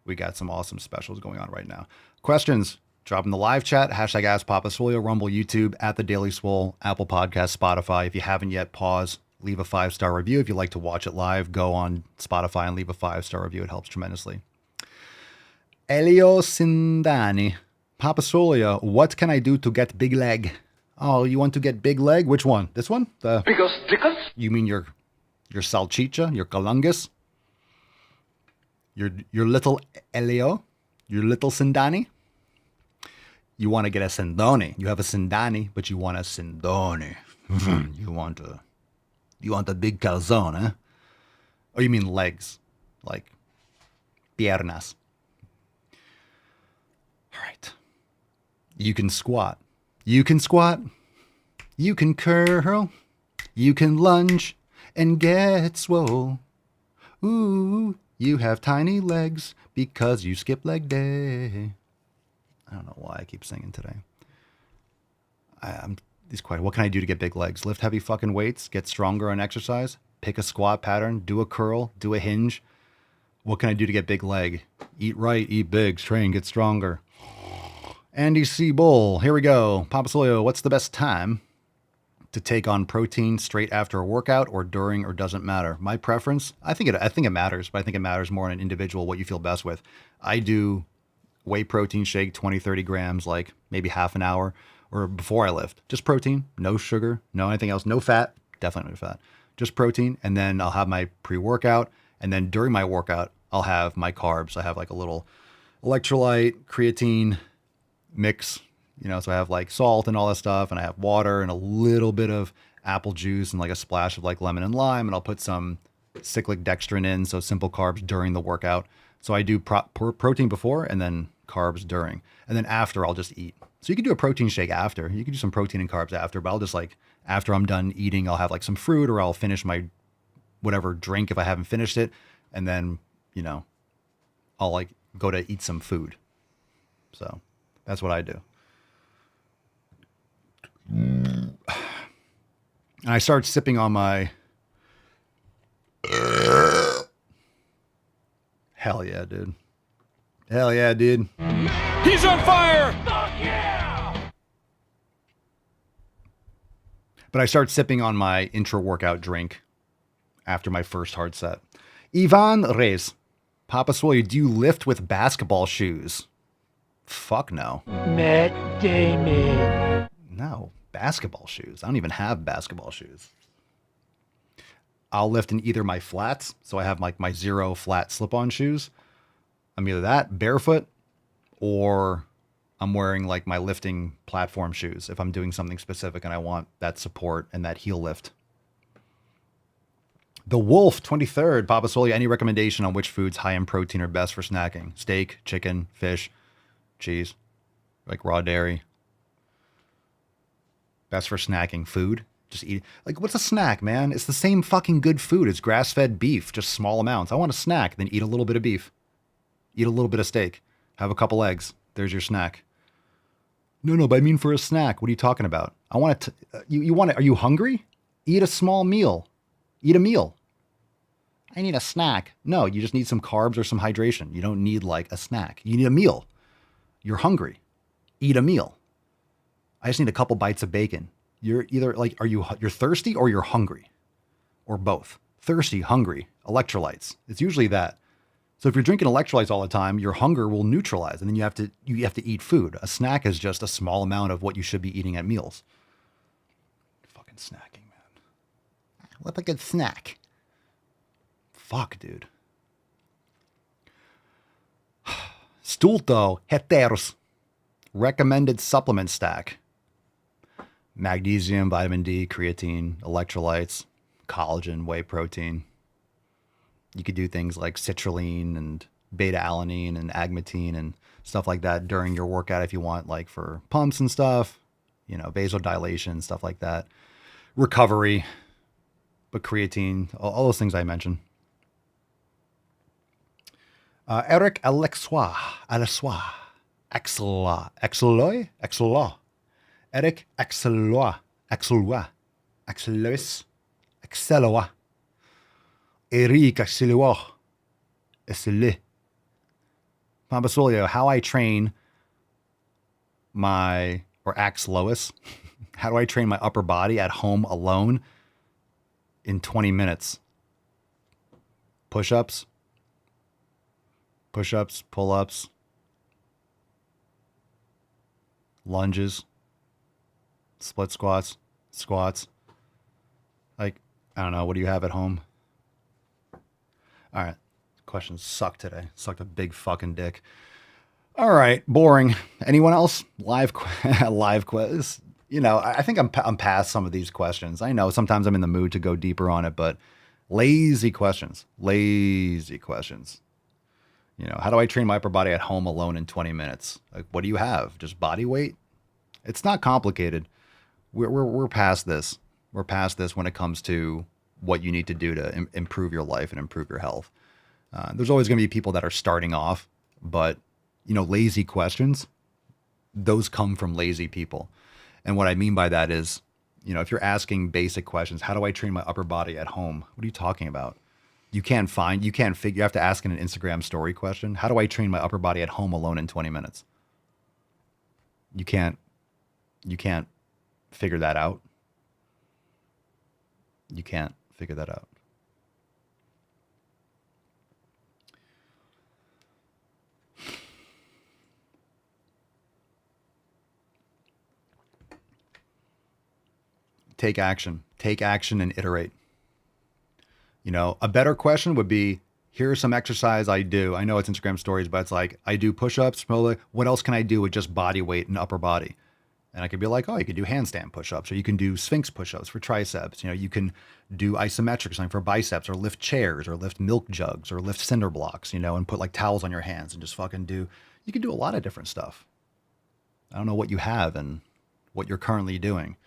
We got some awesome specials going on right now. Questions? Drop in the live chat. Hashtag AskPapaSwole, Rumble, YouTube, at The Daily Swole, Apple Podcasts, Spotify. If you haven't yet, pause. Leave a 5-star review. If you like to watch it live, go on Spotify and leave a 5-star review. It helps tremendously. Elio Sindani. Papa Swole, what can I do to get big leg? Oh, you want to get big leg? Which one? This one? Because You mean your salchicha, your kalungus? Your little Elio? Your little Sindani? You want to get a Sindoni. You have a Sindani, but you want a Sindoni. You want a big calzone, eh? Oh, you mean legs. Like Piernas. All right. You can squat. You can squat. You can curl. You can lunge and get swole. Ooh, you have tiny legs because you skip leg day. I don't know why I keep singing today. What can I do to get big legs? Lift heavy fucking weights, get stronger on exercise, pick a squat pattern, do a curl, do a hinge. What can I do to get big leg? Eat right, eat big, train, get stronger. Andy C. Bull, here we go. Papa Solio, what's the best time to take on protein straight after a workout or during, or doesn't matter? My preference, I think it matters, but I think it matters more on an individual, what you feel best with. I do whey protein shake, 20, 30 grams, like maybe half an hour or before I lift. Just protein, no sugar, no anything else, no fat, definitely no fat, just protein. And then I'll have my pre-workout. And then during my workout, I'll have my carbs. I have like a little electrolyte, creatine mix, so I have like salt and all that stuff. And I have water and a little bit of apple juice and like a splash of like lemon and lime. And I'll put some cyclic dextrin in. So simple carbs during the workout. So I do protein before and then carbs during. And then after I'll just eat. So you can do a protein shake after. You can do some protein and carbs after, but I'll just like, after I'm done eating, I'll have like some fruit or I'll finish my whatever drink if I haven't finished it. And then, I'll like go to eat some food. So that's what I do. And I start sipping on my... Hell yeah, dude. Hell yeah, dude. He's on fire! But I start sipping on my intra-workout drink after my first hard set. Ivan Reyes. Papa Swole, do you lift with basketball shoes? Fuck no. Matt Damon. No, basketball shoes. I don't even have basketball shoes. I'll lift in either my flats, so I have like my zero flat slip-on shoes. I'm either that, barefoot, or I'm wearing like my lifting platform shoes if I'm doing something specific and I want that support and that heel lift. The Wolf, 23rd, Papa Soli, any recommendation on which foods high in protein are best for snacking? Steak, chicken, fish, cheese, like raw dairy. Best for snacking, food. Just eat. Like, what's a snack, man? It's the same fucking good food as grass-fed beef, just small amounts. I want a snack, then eat a little bit of beef. Eat a little bit of steak. Have a couple eggs. There's your snack. No, but I mean for a snack. What are you talking about? I want it to, you want it. Are you hungry? Eat a small meal. Eat a meal. I need a snack. No, you just need some carbs or some hydration. You don't need like a snack. You need a meal. You're hungry. Eat a meal. I just need a couple bites of bacon. You're either like, you're thirsty or you're hungry, or both. Thirsty, hungry, electrolytes. It's usually that. So if you're drinking electrolytes all the time, your hunger will neutralize, and then you have to eat food. A snack is just a small amount of what you should be eating at meals. Fucking snacking, man. What a good snack. Fuck, dude. Stulto heteros. Recommended supplement stack. Magnesium, vitamin D, creatine, electrolytes, collagen, whey protein. You could do things like citrulline and beta-alanine and agmatine and stuff like that during your workout if you want, like for pumps and stuff, vasodilation, stuff like that. Recovery, but creatine, all those things I mentioned. Eric Alexois, Eric Axelois, Eric Axelois, Papa Solio, how I train Axe Lois, how do I train my upper body at home alone in 20 minutes? Push-ups, pull-ups, lunges, split squats. Like, I don't know. What do you have at home? All right. Questions suck today. Sucked a big fucking dick. All right. Boring. Anyone else? Live quiz. I think I'm past some of these questions. I know sometimes I'm in the mood to go deeper on it, but lazy questions. You know, how do I train my upper body at home alone in 20 minutes? Like, what do you have? Just body weight? It's not complicated. We're past this. We're past this when it comes to what you need to do to improve your life and improve your health. There's always going to be people that are starting off, but, you know, lazy questions, those come from lazy people. And what I mean by that is, you know, if you're asking basic questions, how do I train my upper body at home? What are you talking about? You can't figure, you have to ask in an Instagram story question. How do I train my upper body at home alone in 20 minutes? You can't figure that out. You can't figure that out. Take action. Take action and iterate. You know, a better question would be, here's some exercise I do. I know it's Instagram stories, but it's like, I do push-ups. What else can I do with just body weight and upper body? And I could be like, oh, you could do handstand push-ups, or you can do Sphinx push-ups for triceps. You know, you can do isometric something for biceps, or lift chairs, or lift milk jugs, or lift cinder blocks, you know, and put like towels on your hands and just fucking do. You can do a lot of different stuff. I don't know what you have and what you're currently doing.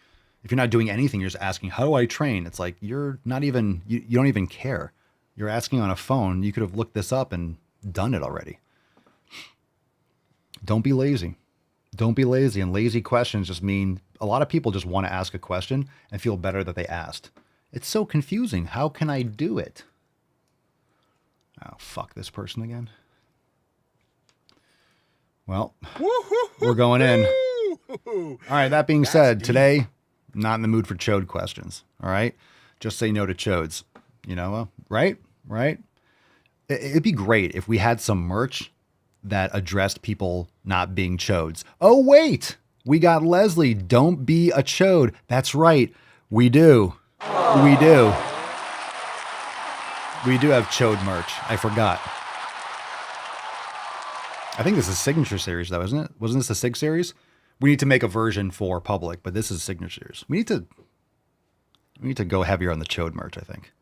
If you're not doing anything, you're just asking, how do I train? It's like, you're not even, you don't even care. You're asking on a phone. You could have looked this up and done it already. Don't be lazy. Don't be lazy. And lazy questions just mean a lot of people just want to ask a question and feel better that they asked. It's so confusing. How can I do it? Oh, fuck this person again. Well, we're going in. All right. That being said, today, not in the mood for chode questions. All right. Just say no to chodes. You know, right? Right. It'd be great if we had some merch that addressed people not being chodes. Oh, wait, we got Leslie. Don't be a chode. That's right. We do. We do. We do have chode merch. I forgot. I think this is Signature Series, though, isn't it? Wasn't this a Sig Series? We need to make a version for public, but this is Signature Series. We need to go heavier on the chode merch, I think.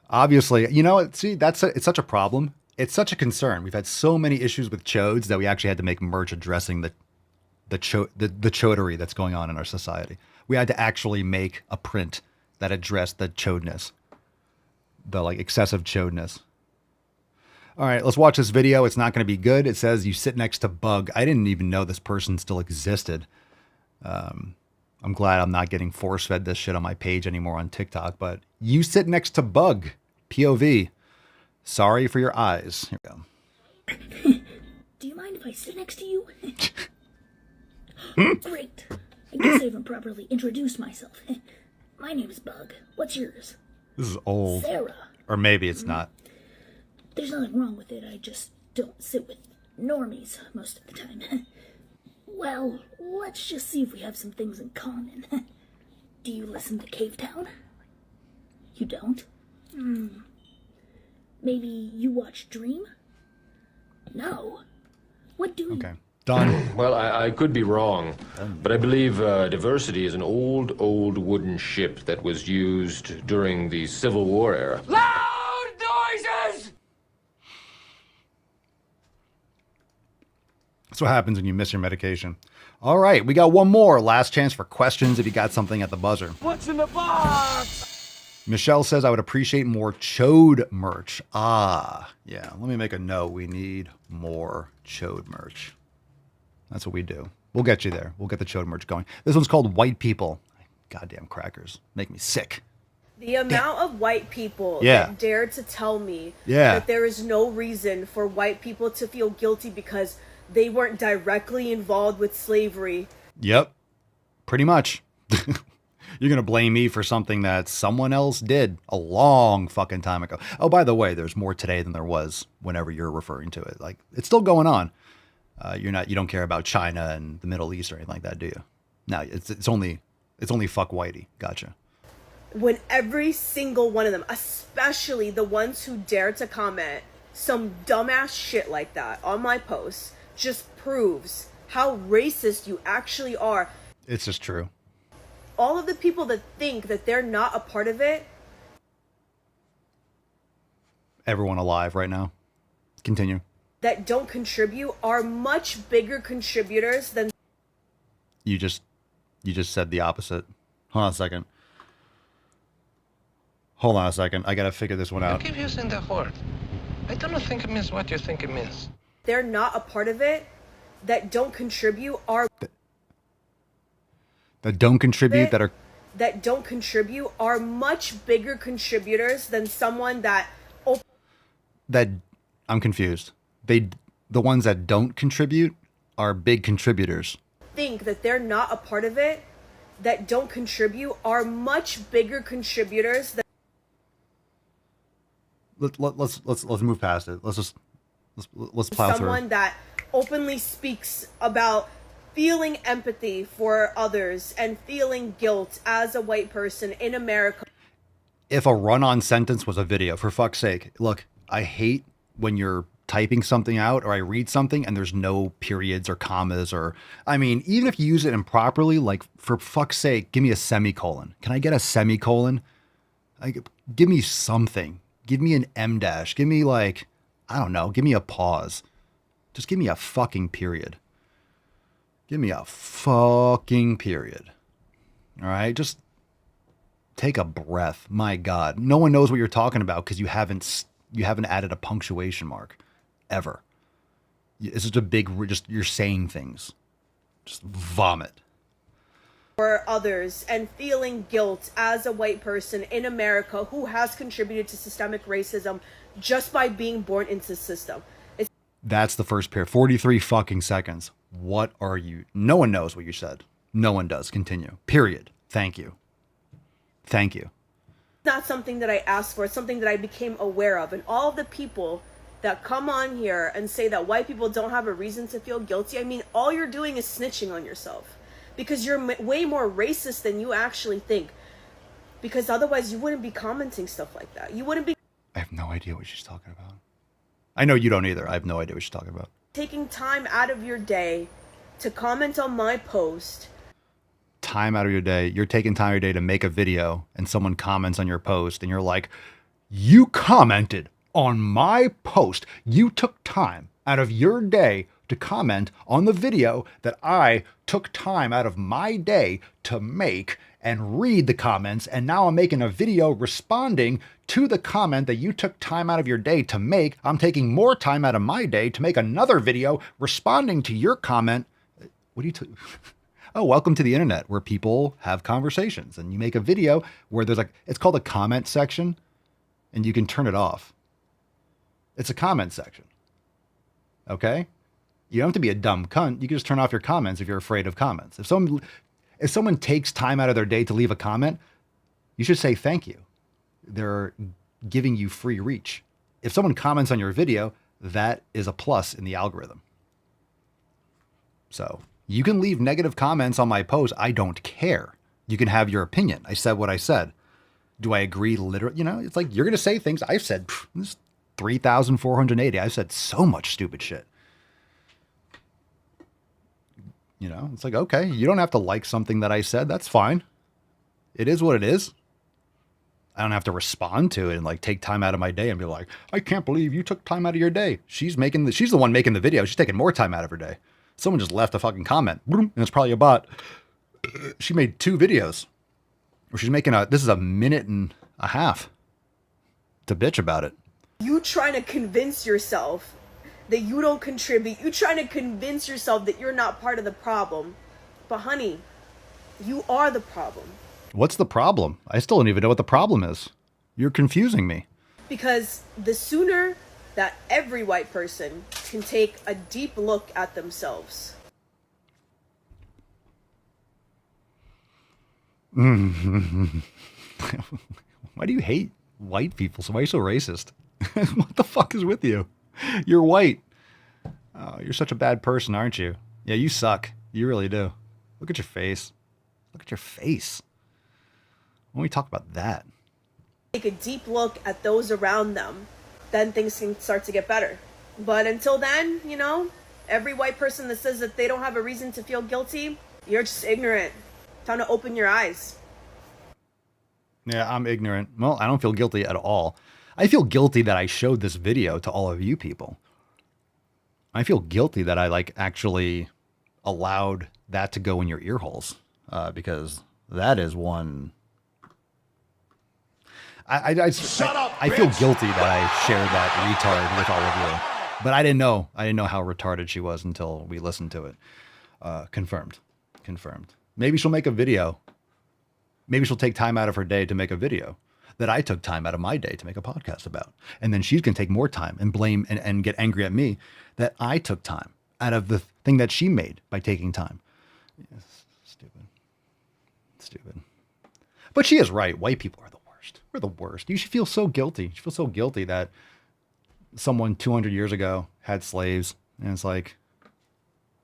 Obviously, you know, see, it's such a problem. It's such a concern. We've had so many issues with chodes that we actually had to make merch addressing the chodery that's going on in our society. We had to actually make a print that addressed the chodeness, the like excessive chodeness. All right, let's watch this video. It's not going to be good. It says you sit next to Bug. I didn't even know this person still existed. I'm glad I'm not getting force-fed this shit on my page anymore on TikTok, but you sit next to Bug, POV. Sorry for your eyes. Here we go. Do you mind if I sit next to you? Great. I guess I haven't properly introduced myself. My name is Bug. What's yours? This is old. Sarah. Or maybe it's not. There's nothing wrong with it. I just don't sit with normies most of the time. Well, let's just see if we have some things in common. Do you listen to Cave Town? You don't? Maybe you watch Dream? No. What do you... Okay, done. Well, I could be wrong, but I believe Diversity is an old wooden ship that was used during the Civil War era. Loud noises! That's what happens when you miss your medication. All right, we got one more. Last chance for questions if you got something at the buzzer. What's in the box? Michelle says, I would appreciate more chode merch. Ah, yeah. Let me make a note. We need more chode merch. That's what we do. We'll get you there. We'll get the chode merch going. This one's called White People. Goddamn crackers. Make me sick. The amount of white people that dare to tell me that there is no reason for white people to feel guilty because they weren't directly involved with slavery. Yep. Pretty much. You're going to blame me for something that someone else did a long fucking time ago. Oh, by the way, there's more today than there was whenever you're referring to it. Like, it's still going on. You don't care about China and the Middle East or anything like that, do you? No, it's only fuck Whitey. Gotcha. When every single one of them, especially the ones who dare to comment some dumbass shit like that on my posts, just proves how racist you actually are. It's just true. All of the people that think that they're not a part of it. everyone alive right now. Continue. That don't contribute are much bigger contributors than You just said the opposite. Hold on a second. I gotta figure this one out. You keep using the word. I don't think it means what you think it means. they're not a part of it, that don't contribute are That don't contribute, that don't contribute are much bigger contributors than someone that that I'm confused. The ones that don't contribute are big contributors. think that they're not a part of it, that don't contribute are much bigger contributors than Let's move past it. Let's plow through. someone that openly speaks about feeling empathy for others and feeling guilt as a white person in America. If a run-on sentence was a video, for fuck's sake, look, I hate when you're typing something out or I read something and there's no periods or commas or, I mean, even if you use it improperly, like, for fuck's sake, give me a semicolon. Can I get a semicolon? Give me something. Give me an M dash. Give me, like, I don't know, give me a pause. Just give me a fucking period. Give me a fucking period. All right? Just take a breath. My God. No one knows what you're talking about because you haven't added a punctuation mark ever. It's just a big, you're saying things. Just vomit. For others and feeling guilt as a white person in America who has contributed to systemic racism just by being born into the system. That's the first pair. 43 fucking seconds. What are you? No one knows what you said. No one does. Continue. Period. Thank you. Thank you. It's not something that I asked for. It's something that I became aware of. And all of the people that come on here and say that white people don't have a reason to feel guilty, I mean, all you're doing is snitching on yourself. Because you're way more racist than you actually think. Because otherwise you wouldn't be commenting stuff like that. You wouldn't be... I have no idea what she's talking about. I know you don't either. I have no idea what she's talking about. Taking time out of your day to comment on my post. Time out of your day. You're taking time out of your day to make a video and someone comments on your post and you're like, you commented on my post. You took time out of your day to comment on the video that I took time out of my day to make and read the comments, and now I'm making a video responding to the comment that you took time out of your day to make. I'm taking more time out of my day to make another video responding to your comment. What do you Oh, welcome to the internet where people have conversations and you make a video where there's like, it's called a comment section and you can turn it off. It's a comment section. Okay? You don't have to be a dumb cunt. You can just turn off your comments if you're afraid of comments. If someone takes time out of their day to leave a comment, you should say thank you. They're giving you free reach. If someone comments on your video, that is a plus in the algorithm. So you can leave negative comments on my post. I don't care. You can have your opinion. I said what I said. Do I agree literally? You know, it's like you're going to say things. I've said 3,480. I've said so much stupid shit. You know, it's like, okay, you don't have to like something that I said. That's fine. It is what it is. I don't have to respond to it and like take time out of my day and be like, I can't believe you took time out of your day. She's the one making the video. She's taking more time out of her day. Someone just left a fucking comment and it's probably a bot. She made 2 videos where she's making this is a minute and a half to bitch about it. You trying to convince yourself that you don't contribute. You trying to convince yourself that you're not part of the problem. But honey, you are the problem. What's the problem? I still don't even know what the problem is. You're confusing me. Because the sooner that every white person can take a deep look at themselves. Why do you hate white people? Why are you so racist? What the fuck is with you? You're white. Oh, you're such a bad person, aren't you? Yeah, you suck. You really do. Look at your face. Look at your face. When we talk about that. Take a deep look at those around them, then things can start to get better. But until then, you know, every white person that says that they don't have a reason to feel guilty, you're just ignorant. Time to open your eyes. Yeah, I'm ignorant. Well, I don't feel guilty at all. I feel guilty that I showed this video to all of you people. I feel guilty that I like actually allowed that to go in your ear holes, because that is one. I feel guilty that I shared that retard with all of you, but I didn't know how retarded she was until we listened to it. Confirmed. Maybe she'll make a video. Maybe she'll take time out of her day to make a video that I took time out of my day to make a podcast about. And then she's going to take more time and blame and get angry at me that I took time out of the thing that she made by taking time. Yes, stupid. But she is right. White people are the worst. We're the worst. You should feel so guilty. You should feel so guilty that someone 200 years ago had slaves. And it's like,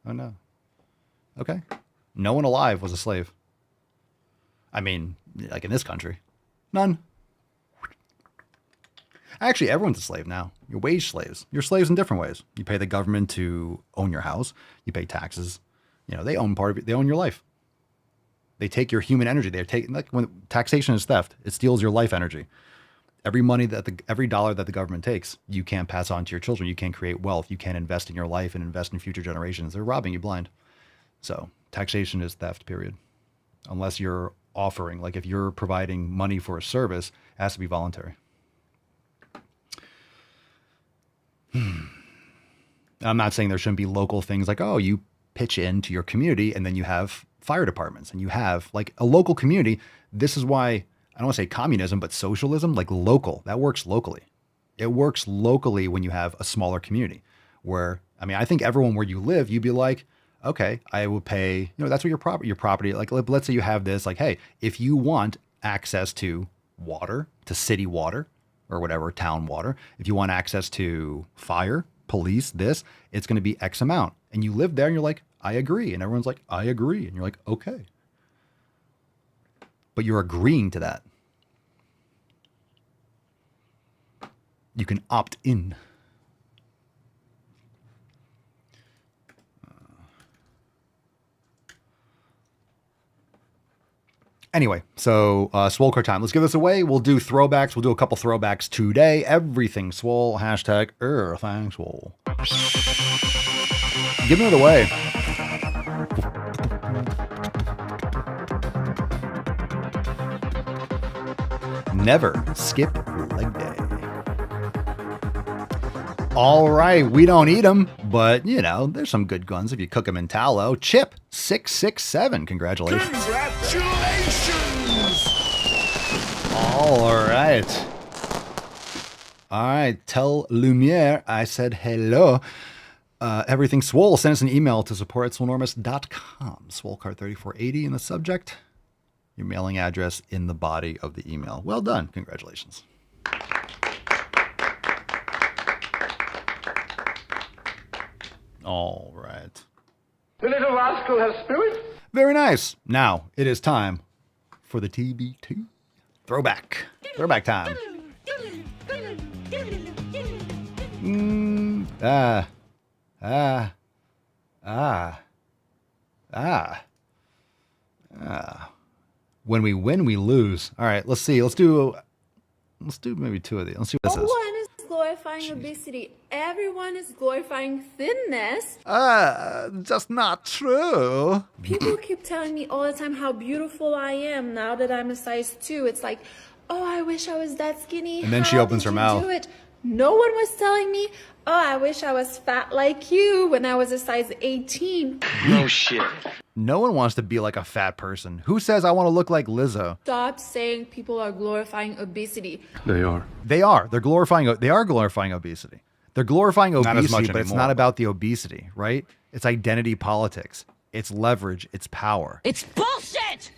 oh no. Okay. No one alive was a slave. I mean, like in this country, none. Actually, everyone's a slave now. You're wage slaves. You're slaves in different ways. You pay the government to own your house. You pay taxes. You know, they own part of it. They own your life. They take your human energy. They're taking, like, when taxation is theft, it steals your life energy. Every dollar that the government takes, you can't pass on to your children. You can't create wealth. You can't invest in your life and invest in future generations. They're robbing you blind. So taxation is theft, period. Unless you're offering, like if you're providing money for a service, it has to be voluntary. I'm not saying there shouldn't be local things like, oh, you pitch into your community and then you have fire departments and you have like a local community. This is why I don't want to say communism, but socialism, like local, that works locally. It works locally when you have a smaller community where, I mean, I think everyone where you live, you'd be like, okay, I will pay, you know, that's what your property, like, let's say you have this, like, hey, if you want access to water, to city water or whatever, town water, if you want access to fire, police, this, it's going to be X amount. And you live there and you're like, I agree. And everyone's like, I agree. And you're like, okay. But you're agreeing to that. You can opt in. Anyway, so Swole Car time. Let's give this away. We'll do throwbacks. We'll do a couple throwbacks today. Everything Swole. Hashtag everything Swole. Giving it away. Never skip leg day. All right, we don't eat them, but, you know, there's some good guns if you cook them in tallow. Chip 667, congratulations. All right. All right, tell Lumiere I said hello. Everything Swole, send us an email to support@swolenormous.com. Swolecard3480 in the subject. Your mailing address in the body of the email. Well done. Congratulations. All right. The little rascal has spirit. Very nice. Now it is time for the TBT throwback. Throwback time. When we win, we lose. All right, let's see. Let's do maybe two of these. Let's see what this is. No one is glorifying obesity. Everyone is glorifying thinness. Just not true. People keep telling me all the time how beautiful I am now that I'm a size 2. It's like, oh, I wish I was that skinny. And then she opens her mouth. Do it? No one was telling me, oh, I wish I was fat like you when I was a size 18. No shit. No one wants to be like a fat person. Who says I want to look like Lizzo? Stop saying people are glorifying obesity. They are. They are. They are glorifying obesity. They're glorifying obesity, but it's not about the obesity, right? It's identity politics. It's leverage. It's power. It's bullshit!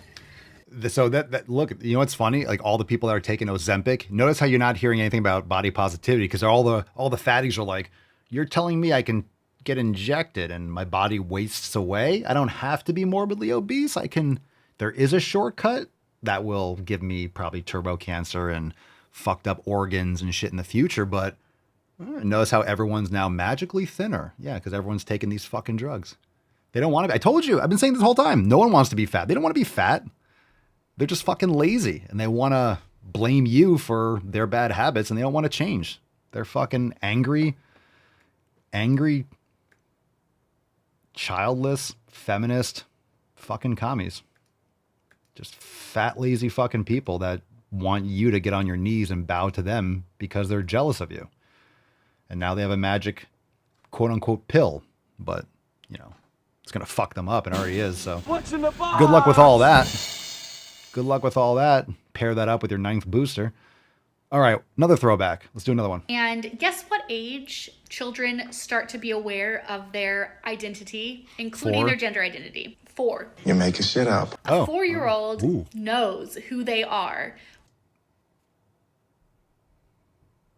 So that look, you know what's funny? Like all the people that are taking Ozempic, notice how you're not hearing anything about body positivity because all the fatties are like, you're telling me I can get injected and my body wastes away? I don't have to be morbidly obese. There is a shortcut that will give me probably turbo cancer and fucked up organs and shit in the future, but notice how everyone's now magically thinner. Yeah, because everyone's taking these fucking drugs. They don't want to be. I told you, I've been saying this whole time. No one wants to be fat. They don't want to be fat. They're just fucking lazy and they want to blame you for their bad habits and they don't want to change. They're fucking angry, childless, feminist, fucking commies. Just fat, lazy fucking people that want you to get on your knees and bow to them because they're jealous of you. And now they have a magic quote unquote pill, but you know, it's going to fuck them up and already is. So What's in the box? good luck with all that. Good luck with all that. Pair that up with your 9th booster. All right, another throwback. Let's do another one. And guess what age children start to be aware of their identity, including 4. their gender identity? 4. You're making shit up. A 4-year-old knows who they are.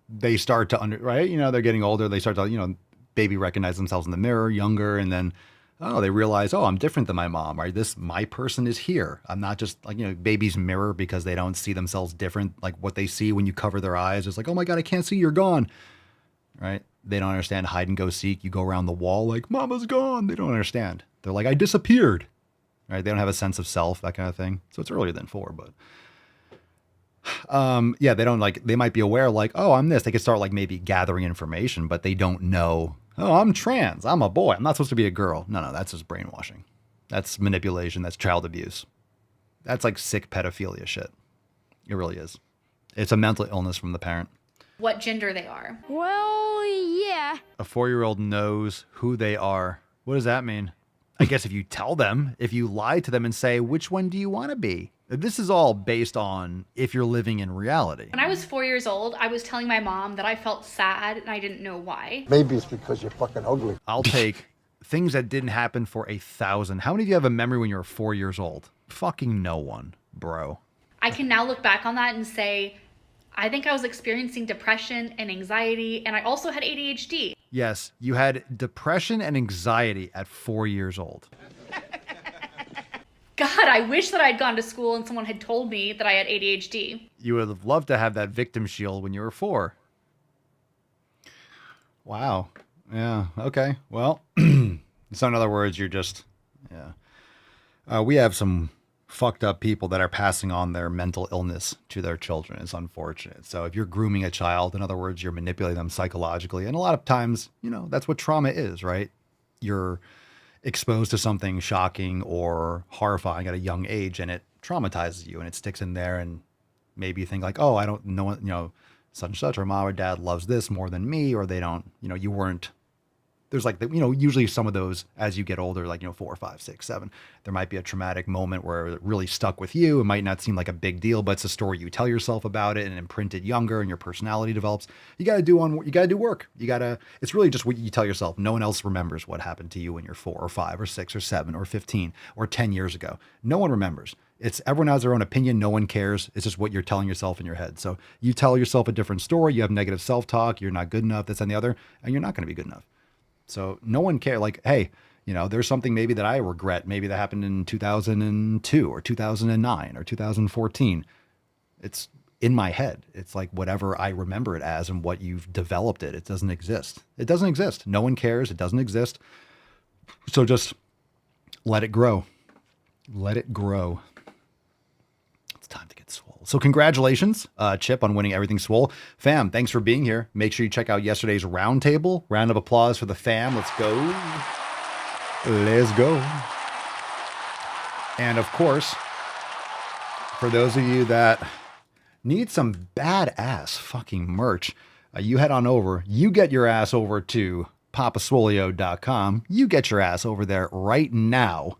They start to right? You know, they're getting older. They start to, you know, baby recognize themselves in the mirror, younger, and then they realize, I'm different than my mom, right? My person is here. I'm not just like, you know, babies mirror because they don't see themselves different. Like what they see when you cover their eyes is like, oh my God, I can't see, you're gone, right? They don't understand hide and go seek. You go around the wall like, mama's gone. They don't understand. They're like, I disappeared, right? They don't have a sense of self, that kind of thing. So it's earlier than 4, but yeah, they don't they might be aware like, oh, I'm this. They could start like maybe gathering information, but they don't know, oh, I'm trans. I'm a boy. I'm not supposed to be a girl. No, that's just brainwashing. That's manipulation. That's child abuse. That's like sick pedophilia shit. It really is. It's a mental illness from the parent. What gender they are. Well, yeah. A 4-year-old knows who they are. What does that mean? I guess if you tell them, if you lie to them and say, which one do you want to be? This is all based on if you're living in reality. When I was 4 years old, I was telling my mom that I felt sad and I didn't know why. Maybe it's because you're fucking ugly. I'll take things that didn't happen for 1,000. How many of you have a memory when you were 4 years old? Fucking no one, bro. I can now look back on that and say, I think I was experiencing depression and anxiety, and I also had ADHD. Yes, you had depression and anxiety at 4 years old. God, I wish that I'd gone to school and someone had told me that I had ADHD. You would have loved to have that victim shield when you were 4. Wow. Yeah. Okay. Well, so in other words, you're just, yeah. We have some fucked up people that are passing on their mental illness to their children. It's unfortunate. So if you're grooming a child, in other words, you're manipulating them psychologically. And a lot of times, you know, that's what trauma is, right? You're exposed to something shocking or horrifying at a young age and it traumatizes you and it sticks in there, and maybe you think like, oh, I don't know, you know, such and such, or mom or dad loves this more than me, or they don't, you know, you weren't, there's like, you know, usually some of those as you get older, like, you know, 4, 5, 6, 7, there might be a traumatic moment where it really stuck with you. It might not seem like a big deal, but it's a story you tell yourself about it and imprinted younger and your personality develops. You got to do work. It's really just what you tell yourself. No one else remembers what happened to you when you're 4 or 5 or 6 or 7 or 15 or 10 years ago. No one remembers. It's everyone has their own opinion. No one cares. It's just what you're telling yourself in your head. So you tell yourself a different story. You have negative self-talk. You're not good enough, this and the other, and you're not going to be good enough. So no one cares. Like, hey, you know, there's something maybe that I regret. Maybe that happened in 2002 or 2009 or 2014. It's in my head. It's like whatever I remember it as and what you've developed it. It doesn't exist. It doesn't exist. No one cares. It doesn't exist. So just let it grow. Let it grow. It's time to get swole. So congratulations, Chip, on winning everything swole. Fam, thanks for being here. Make sure you check out yesterday's roundtable. Round of applause for the fam. Let's go. Let's go. And of course, for those of you that need some badass fucking merch, you head on over. You get your ass over to papaswolio.com. You get your ass over there right now.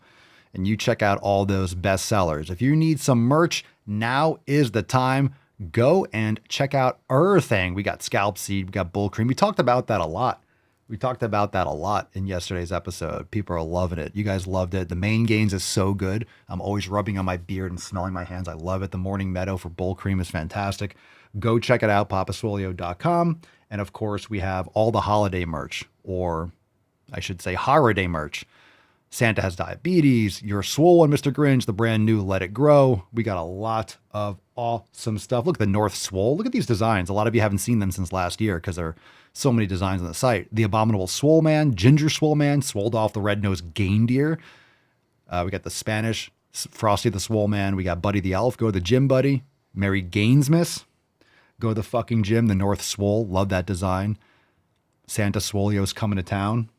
And you check out all those bestsellers. If you need some merch, now is the time. Go and check out everything. We got scalp seed, we got bull cream. We talked about that a lot. In yesterday's episode. People are loving it. You guys loved it. The main gains is so good. I'm always rubbing on my beard and smelling my hands. I love it. The Morning Meadow for bull cream is fantastic. Go check it out, papaswolio.com. And of course, we have all the holiday merch, or I should say holiday merch. Santa Has Diabetes, You're Swole and Mr. Grinch, the brand new Let It Grow. We got a lot of awesome stuff. Look at the North Swole. Look at these designs. A lot of you haven't seen them since last year because there are so many designs on the site. The Abominable Swole Man, Ginger Swole Man, Swolled Off the Red-Nosed Gaindeer. We got the Spanish Frosty the Swole Man. We got Buddy the Elf, Go to the Gym Buddy. Mary Gainesmiss. Go to the fucking gym. The North Swole. Love that design. Santa Swolio's coming to town.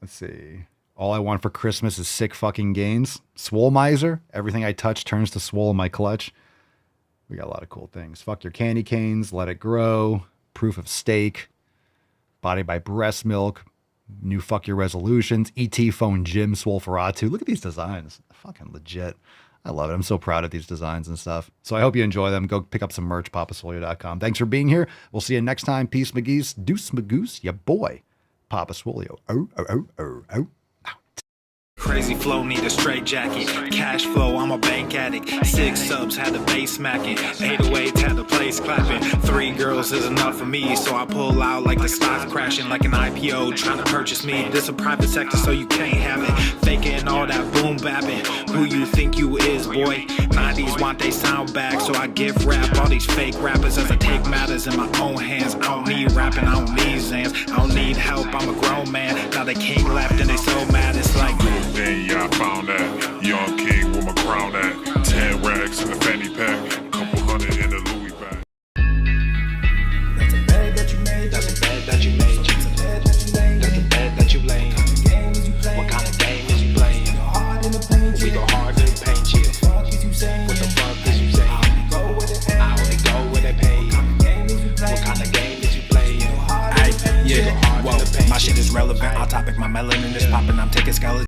Let's see. All I want for Christmas is sick fucking gains. Swole Miser. Everything I touch turns to swole in my clutch. We got a lot of cool things. Fuck your candy canes. Let it grow. Proof of stake. Body by breast milk. New fuck your resolutions. ET phone gym. Swole Ferratu. Look at these designs. Fucking legit. I love it. I'm so proud of these designs and stuff. So I hope you enjoy them. Go pick up some merch. PapaSwolio.com. Thanks for being here. We'll see you next time. Peace, McGee's. Deuce, Magoose. Ya boy. Papa Swolio. Oh, oh, oh, oh, oh. Crazy flow, need a straight jacket. Cash flow, I'm a bank addict. 6 subs, had the bass smacking. 808s, had the place clapping. 3 girls is enough for me, so I pull out like the stock crashing. Like an IPO, trying to purchase me. This a private sector, so you can't have it. Faking all that boom bapping. Who you think you is, boy? 90s want they sound back, so I give rap all these fake rappers as I take matters in my own hands. I don't need rapping, I don't need Zans. I don't need help, I'm a grown man. Now they king left and they so mad, it's like... Then yeah, I found that young king with my crown at 10 racks in the fanny pack, couple hundred in the Louis bag. That's a bed that you made. That's a bed that you made. That's a bed that you laid. That's a bed that you laid. What kind of game is you playing? We go hard in the paint you. What the fuck is you saying? I only go where they pay. What kind of game is you playing? Yeah, whoa, my shit is relevant. Our topic, my melanin is popping. I'm taking skeletons.